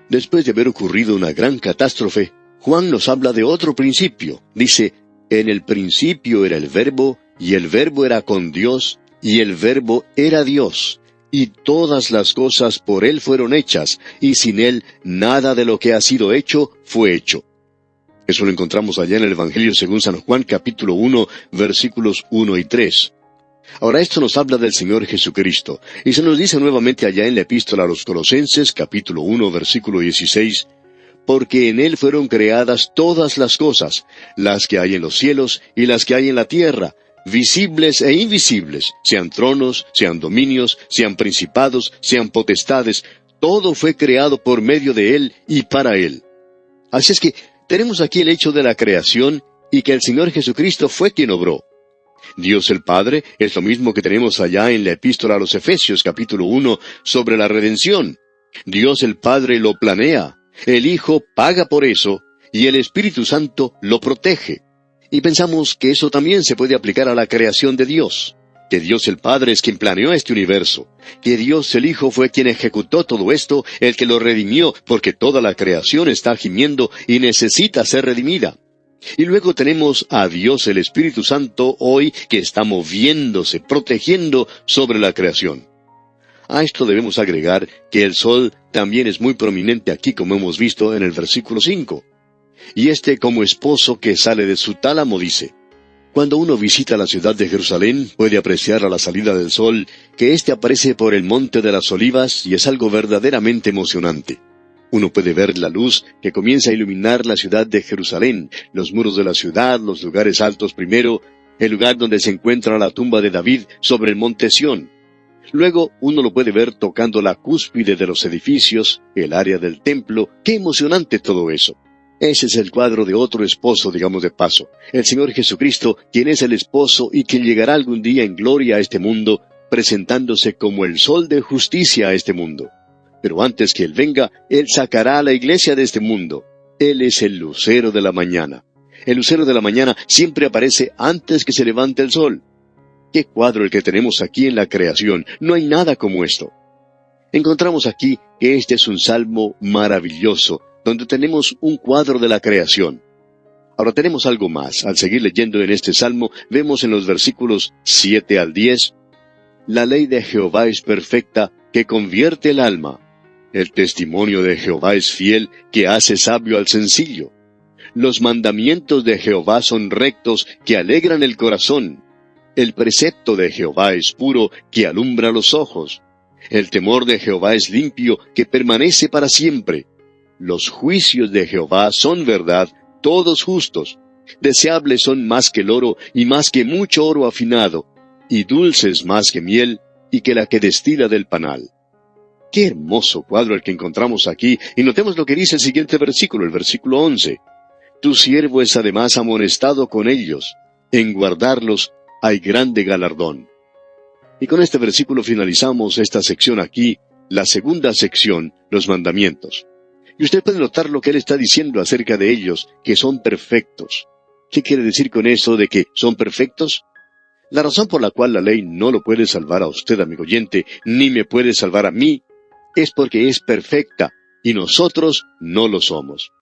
Después de haber ocurrido una gran catástrofe, Juan nos habla de otro principio. Dice, en el principio era el Verbo, y el Verbo era con Dios, y el Verbo era Dios. Y todas las cosas por Él fueron hechas, y sin Él nada de lo que ha sido hecho fue hecho. Eso lo encontramos allá en el Evangelio según San Juan, capítulo 1, versículos 1 y 3. Ahora esto nos habla del Señor Jesucristo, y se nos dice nuevamente allá en la epístola a los Colosenses, capítulo 1, versículo 16, porque en Él fueron creadas todas las cosas, las que hay en los cielos y las que hay en la tierra, visibles e invisibles, sean tronos, sean dominios, sean principados, sean potestades, todo fue creado por medio de Él y para Él. Así es que tenemos aquí el hecho de la creación y que el Señor Jesucristo fue quien obró. Dios el Padre es lo mismo que tenemos allá en la epístola a los Efesios capítulo 1 sobre la redención. Dios el Padre lo planea, el Hijo paga por eso y el Espíritu Santo lo protege. Y pensamos que eso también se puede aplicar a la creación de Dios, que Dios el Padre es quien planeó este universo, que Dios el Hijo fue quien ejecutó todo esto, el que lo redimió, porque toda la creación está gimiendo y necesita ser redimida. Y luego tenemos a Dios el Espíritu Santo hoy que está moviéndose, protegiendo sobre la creación. A esto debemos agregar que el sol también es muy prominente aquí, como hemos visto en el versículo 5. Y como esposo que sale de su tálamo dice, cuando uno visita la ciudad de Jerusalén, puede apreciar a la salida del sol que aparece por el monte de las olivas y es algo verdaderamente emocionante. Uno puede ver la luz que comienza a iluminar la ciudad de Jerusalén, los muros de la ciudad, los lugares altos primero, el lugar donde se encuentra la tumba de David sobre el monte Sión. Luego uno lo puede ver tocando la cúspide de los edificios, el área del templo. ¡Qué emocionante todo eso! Ese es el cuadro de otro esposo, digamos de paso, el Señor Jesucristo, quien es el esposo y quien llegará algún día en gloria a este mundo, presentándose como el sol de justicia a este mundo. Pero antes que Él venga, Él sacará a la iglesia de este mundo. Él es el lucero de la mañana. El lucero de la mañana siempre aparece antes que se levante el sol. ¡Qué cuadro el que tenemos aquí en la creación! No hay nada como esto. Encontramos aquí que este es un salmo maravilloso, donde tenemos un cuadro de la creación. Ahora tenemos algo más. Al seguir leyendo en este salmo, vemos en los versículos 7 al 10, la ley de Jehová es perfecta, que convierte el alma. El testimonio de Jehová es fiel, que hace sabio al sencillo. Los mandamientos de Jehová son rectos, que alegran el corazón. El precepto de Jehová es puro, que alumbra los ojos. El temor de Jehová es limpio, que permanece para siempre. Los juicios de Jehová son verdad, todos justos. Deseables son más que el oro, y más que mucho oro afinado, y dulces más que miel, y que la que destila del panal. Qué hermoso cuadro el que encontramos aquí, y notemos lo que dice el siguiente versículo, el versículo 11. Tu siervo es además amonestado con ellos, en guardarlos hay grande galardón. Y con este versículo finalizamos esta sección aquí, la segunda sección, los mandamientos. Y usted puede notar lo que él está diciendo acerca de ellos, que son perfectos. ¿Qué quiere decir con eso de que son perfectos? La razón por la cual la ley no lo puede salvar a usted, amigo oyente, ni me puede salvar a mí, es porque es perfecta, y nosotros no lo somos.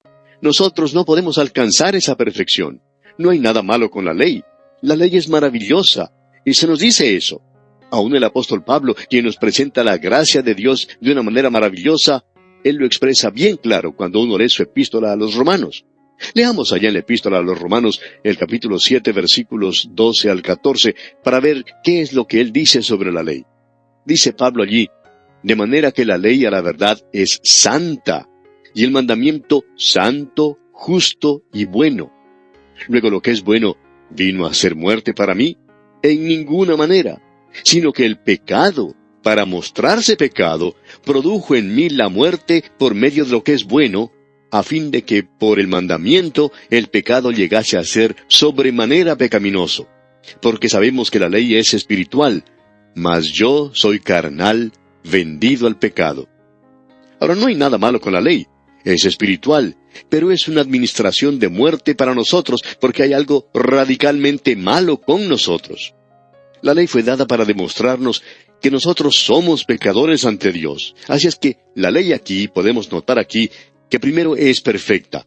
Nosotros no podemos alcanzar esa perfección. No hay nada malo con la ley. La ley es maravillosa, y se nos dice eso. Aún el apóstol Pablo, quien nos presenta la gracia de Dios de una manera maravillosa, él lo expresa bien claro cuando uno lee su epístola a los romanos. Leamos allá en la epístola a los romanos el capítulo 7, versículos 12 al 14, para ver qué es lo que él dice sobre la ley. Dice Pablo allí, de manera que la ley a la verdad es santa, y el mandamiento santo, justo y bueno. Luego lo que es bueno vino a ser muerte para mí, en ninguna manera, sino que el pecado, para mostrarse pecado, produjo en mí la muerte por medio de lo que es bueno, a fin de que por el mandamiento el pecado llegase a ser sobremanera pecaminoso. Porque sabemos que la ley es espiritual, mas yo soy carnal, vendido al pecado. Ahora, no hay nada malo con la ley. Es espiritual, pero es una administración de muerte para nosotros, porque hay algo radicalmente malo con nosotros. La ley fue dada para demostrarnos que nosotros somos pecadores ante Dios. Así es que la ley aquí, podemos notar aquí, que primero es perfecta.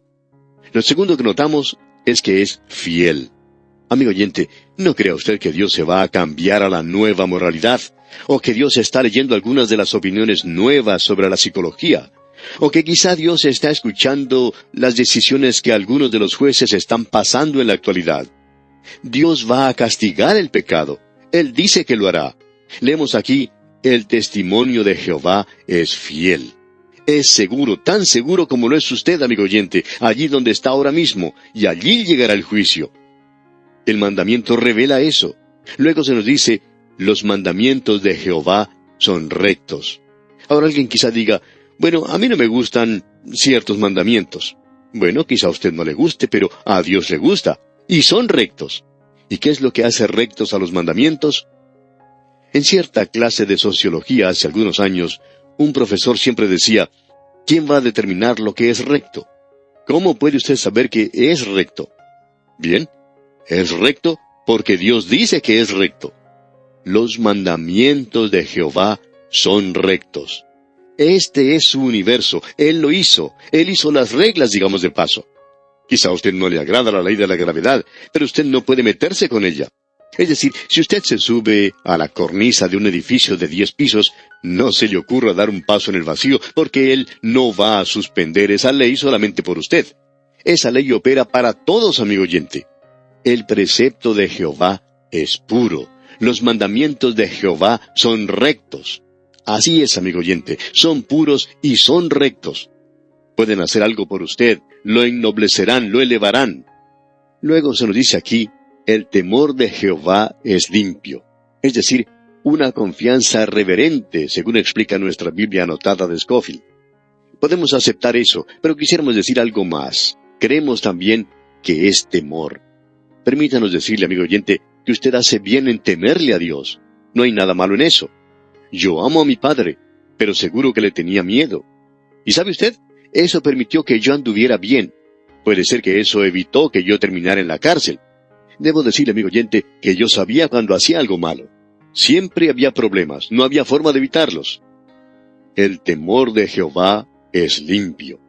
Lo segundo que notamos es que es fiel. Amigo oyente, no crea usted que Dios se va a cambiar a la nueva moralidad, o que Dios está leyendo algunas de las opiniones nuevas sobre la psicología, o que quizá Dios está escuchando las decisiones que algunos de los jueces están pasando en la actualidad. Dios va a castigar el pecado. Él dice que lo hará. Leemos aquí, el testimonio de Jehová es fiel. Es seguro, tan seguro como lo es usted, amigo oyente, allí donde está ahora mismo, y allí llegará el juicio. El mandamiento revela eso. Luego se nos dice, los mandamientos de Jehová son rectos. Ahora alguien quizá diga, bueno, a mí no me gustan ciertos mandamientos. Bueno, quizá a usted no le guste, pero a Dios le gusta, y son rectos. ¿Y qué es lo que hace rectos a los mandamientos? En cierta clase de sociología hace algunos años, un profesor siempre decía, ¿quién va a determinar lo que es recto? ¿Cómo puede usted saber que es recto? Bien, es recto porque Dios dice que es recto. Los mandamientos de Jehová son rectos. Este es su universo, Él lo hizo, Él hizo las reglas, digamos de paso. Quizá a usted no le agrada la ley de la gravedad, pero usted no puede meterse con ella. Es decir, si usted se sube a la cornisa de un edificio de 10 pisos, no se le ocurra dar un paso en el vacío, porque Él no va a suspender esa ley solamente por usted. Esa ley opera para todos, amigo oyente. El precepto de Jehová es puro. Los mandamientos de Jehová son rectos. Así es, amigo oyente, son puros y son rectos. Pueden hacer algo por usted, lo ennoblecerán, lo elevarán. Luego se nos dice aquí, el temor de Jehová es limpio. Es decir, una confianza reverente, según explica nuestra Biblia anotada de Scofield. Podemos aceptar eso, pero quisiéramos decir algo más. Creemos también que es temor. Permítanos decirle, amigo oyente, que usted hace bien en temerle a Dios. No hay nada malo en eso. Yo amo a mi padre, pero seguro que le tenía miedo. ¿Y sabe usted? Eso permitió que yo anduviera bien. Puede ser que eso evitó que yo terminara en la cárcel. Debo decirle, amigo oyente, que yo sabía cuando hacía algo malo. Siempre había problemas, no había forma de evitarlos. El temor de Jehová es limpio.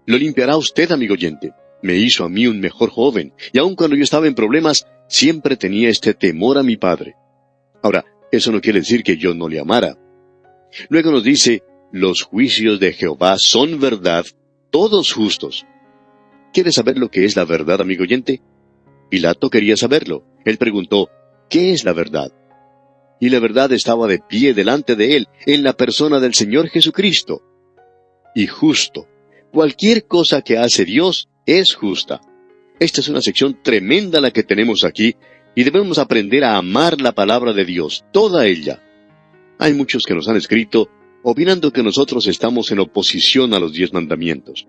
Lo limpiará usted, amigo oyente. Me hizo a mí un mejor joven, y aun cuando yo estaba en problemas, siempre tenía este temor a mi padre. Ahora, eso no quiere decir que yo no le amara. Luego nos dice, los juicios de Jehová son verdad, todos justos. ¿Quiere saber lo que es la verdad, amigo oyente? Pilato quería saberlo. Él preguntó, ¿qué es la verdad? Y la verdad estaba de pie delante de él, en la persona del Señor Jesucristo. Y justo. Cualquier cosa que hace Dios es justa. Esta es una sección tremenda la que tenemos aquí, y debemos aprender a amar la palabra de Dios, toda ella. Hay muchos que nos han escrito, opinando que nosotros estamos en oposición a los 10 mandamientos.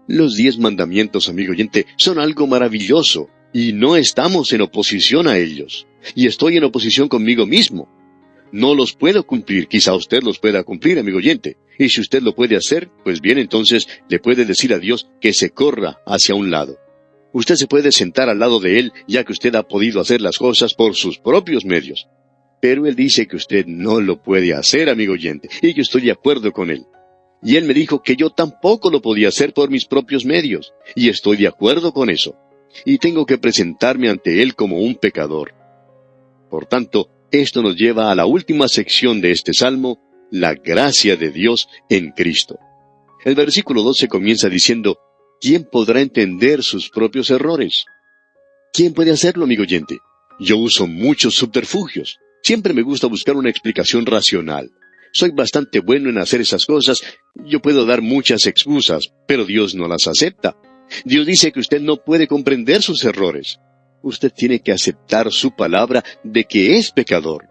Los 10 mandamientos, amigo oyente, son algo maravilloso, y no estamos en oposición a ellos. Y estoy en oposición conmigo mismo. No los puedo cumplir, quizá usted los pueda cumplir, amigo oyente. Y si usted lo puede hacer, pues bien, entonces le puede decir a Dios que se corra hacia un lado. Usted se puede sentar al lado de Él, ya que usted ha podido hacer las cosas por sus propios medios. Pero Él dice que usted no lo puede hacer, amigo oyente, y yo estoy de acuerdo con Él. Y Él me dijo que yo tampoco lo podía hacer por mis propios medios, y estoy de acuerdo con eso. Y tengo que presentarme ante Él como un pecador. Por tanto, esto nos lleva a la última sección de este salmo, la gracia de Dios en Cristo. El versículo 12 comienza diciendo, ¿quién podrá entender sus propios errores? ¿Quién puede hacerlo, amigo oyente? Yo uso muchos subterfugios. Siempre me gusta buscar una explicación racional. Soy bastante bueno en hacer esas cosas. Yo puedo dar muchas excusas, pero Dios no las acepta. Dios dice que usted no puede comprender sus errores. Usted tiene que aceptar su palabra de que es pecador.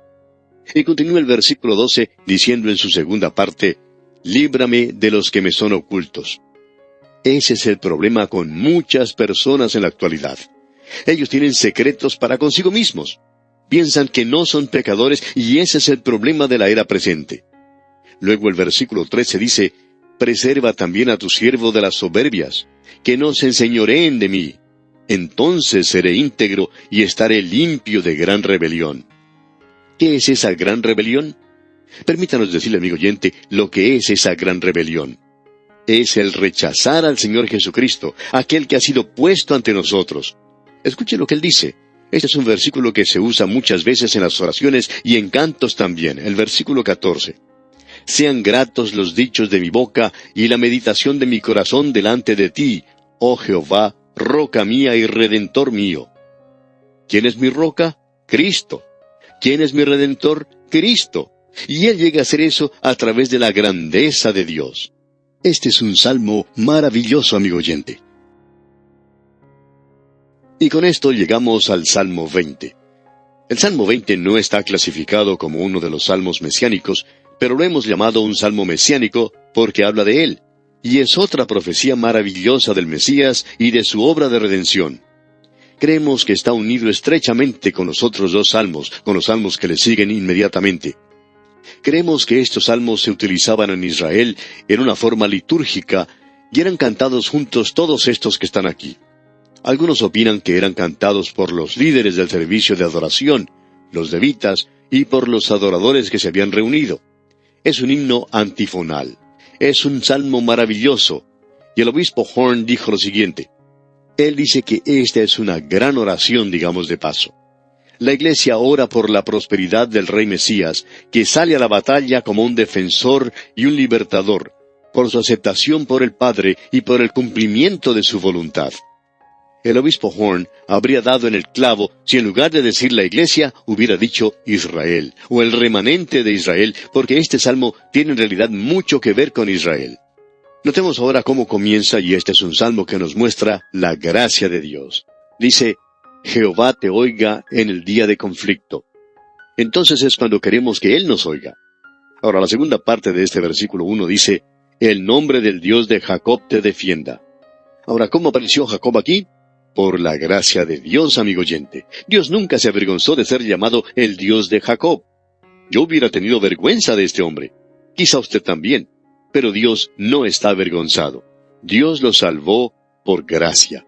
Y continúa el versículo 12 diciendo en su segunda parte, líbrame de los que me son ocultos. Ese es el problema con muchas personas en la actualidad. Ellos tienen secretos para consigo mismos. Piensan que no son pecadores y ese es el problema de la era presente. Luego el versículo 13 dice, preserva también a tu siervo de las soberbias, que no se enseñoreen de mí. Entonces seré íntegro y estaré limpio de gran rebelión. ¿Qué es esa gran rebelión? Permítanos decirle, amigo oyente, lo que es esa gran rebelión. Es el rechazar al Señor Jesucristo, aquel que ha sido puesto ante nosotros. Escuche lo que Él dice. Este es un versículo que se usa muchas veces en las oraciones y en cantos también, el versículo 14. Sean gratos los dichos de mi boca y la meditación de mi corazón delante de ti, oh Jehová, roca mía y redentor mío. ¿Quién es mi roca? Cristo. ¿Quién es mi redentor? Cristo. Y Él llega a hacer eso a través de la grandeza de Dios. Este es un salmo maravilloso, amigo oyente. Y con esto llegamos al Salmo 20. El Salmo 20 no está clasificado como uno de los salmos mesiánicos, pero lo hemos llamado un salmo mesiánico porque habla de él, y es otra profecía maravillosa del Mesías y de su obra de redención. Creemos que está unido estrechamente con los otros dos salmos, con los salmos que le siguen inmediatamente. Creemos que estos salmos se utilizaban en Israel en una forma litúrgica y eran cantados juntos todos estos que están aquí. Algunos opinan que eran cantados por los líderes del servicio de adoración, los levitas, y por los adoradores que se habían reunido. Es un himno antifonal. Es un salmo maravilloso. Y el obispo Horn dijo lo siguiente. Él dice que esta es una gran oración, digamos de paso. La Iglesia ora por la prosperidad del Rey Mesías, que sale a la batalla como un defensor y un libertador, por su aceptación por el Padre y por el cumplimiento de su voluntad. El obispo Horn habría dado en el clavo si en lugar de decir la Iglesia hubiera dicho Israel, o el remanente de Israel, porque este salmo tiene en realidad mucho que ver con Israel. Notemos ahora cómo comienza, y este es un salmo que nos muestra la gracia de Dios. Dice, Jehová te oiga en el día de conflicto. Entonces es cuando queremos que Él nos oiga. Ahora la segunda parte de este versículo 1 dice, el nombre del Dios de Jacob te defienda. Ahora, ¿cómo apareció Jacob aquí? Por la gracia de Dios, amigo oyente. Dios nunca se avergonzó de ser llamado el Dios de Jacob. Yo hubiera tenido vergüenza de este hombre. Quizá usted también. Pero Dios no está avergonzado. Dios lo salvó por gracia.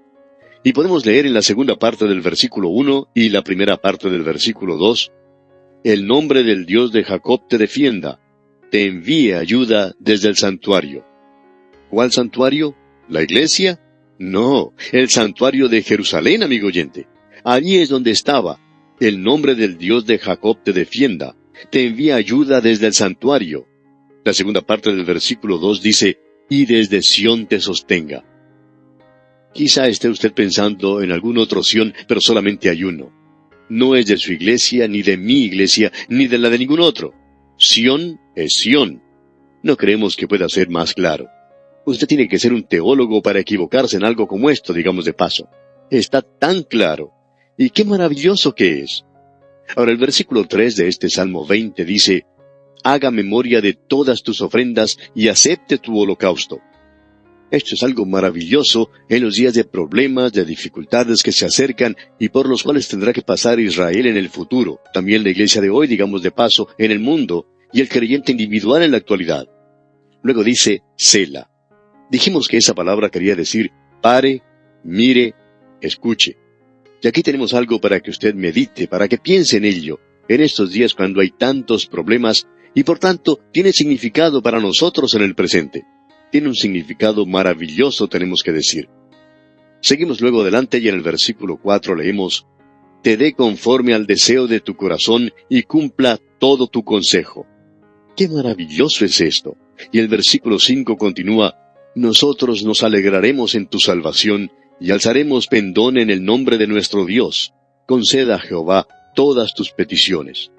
Y podemos leer en la segunda parte del versículo 1 y la primera parte del versículo 2, el nombre del Dios de Jacob te defienda, te envíe ayuda desde el santuario. ¿Cuál santuario? ¿La iglesia? No, el santuario de Jerusalén, amigo oyente. Allí es donde estaba. El nombre del Dios de Jacob te defienda, te envía ayuda desde el santuario. La segunda parte del versículo 2 dice, y desde Sión te sostenga. Quizá esté usted pensando en algún otro Sión, pero solamente hay uno. No es de su iglesia, ni de mi iglesia, ni de la de ningún otro. Sión es Sión. No creemos que pueda ser más claro. Usted tiene que ser un teólogo para equivocarse en algo como esto, digamos de paso. Está tan claro. Y qué maravilloso que es. Ahora el versículo 3 de este Salmo 20 dice, haga memoria de todas tus ofrendas y acepte tu holocausto. Esto es algo maravilloso en los días de problemas, de dificultades que se acercan y por los cuales tendrá que pasar Israel en el futuro. También la iglesia de hoy, digamos de paso, en el mundo, y el creyente individual en la actualidad. Luego dice, Sela. Dijimos que esa palabra quería decir, pare, mire, escuche. Y aquí tenemos algo para que usted medite, para que piense en ello, en estos días cuando hay tantos problemas, y por tanto tiene significado para nosotros en el presente. Tiene un significado maravilloso, tenemos que decir. Seguimos luego adelante y en el versículo 4 leemos, te dé conforme al deseo de tu corazón y cumpla todo tu consejo. ¡Qué maravilloso es esto! Y el versículo 5 continúa, nosotros nos alegraremos en tu salvación y alzaremos pendón en el nombre de nuestro Dios. Conceda a Jehová todas tus peticiones.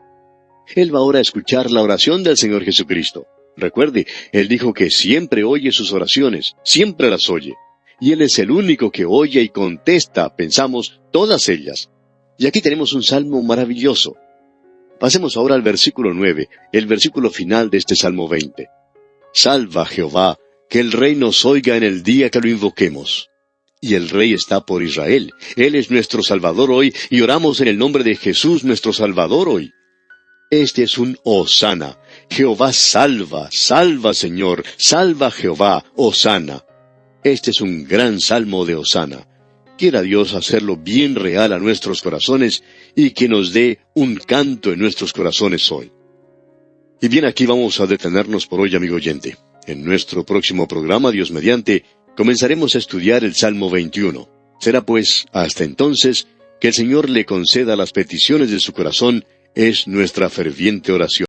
Él va ahora a escuchar la oración del Señor Jesucristo. Recuerde, Él dijo que siempre oye sus oraciones, siempre las oye. Y Él es el único que oye y contesta, pensamos, todas ellas. Y aquí tenemos un salmo maravilloso. Pasemos ahora al versículo 9, el versículo final de este Salmo 20. Salva, Jehová, que el Rey nos oiga en el día que lo invoquemos. Y el Rey está por Israel. Él es nuestro Salvador hoy, y oramos en el nombre de Jesús, nuestro Salvador hoy. Este es un hosana. Jehová salva, salva Señor, salva Jehová, hosana. Este es un gran salmo de hosana. Quiera Dios hacerlo bien real a nuestros corazones y que nos dé un canto en nuestros corazones hoy. Y bien, aquí vamos a detenernos por hoy, amigo oyente. En nuestro próximo programa, Dios mediante, comenzaremos a estudiar el Salmo 21. Será pues, hasta entonces, que el Señor le conceda las peticiones de su corazón, es nuestra ferviente oración.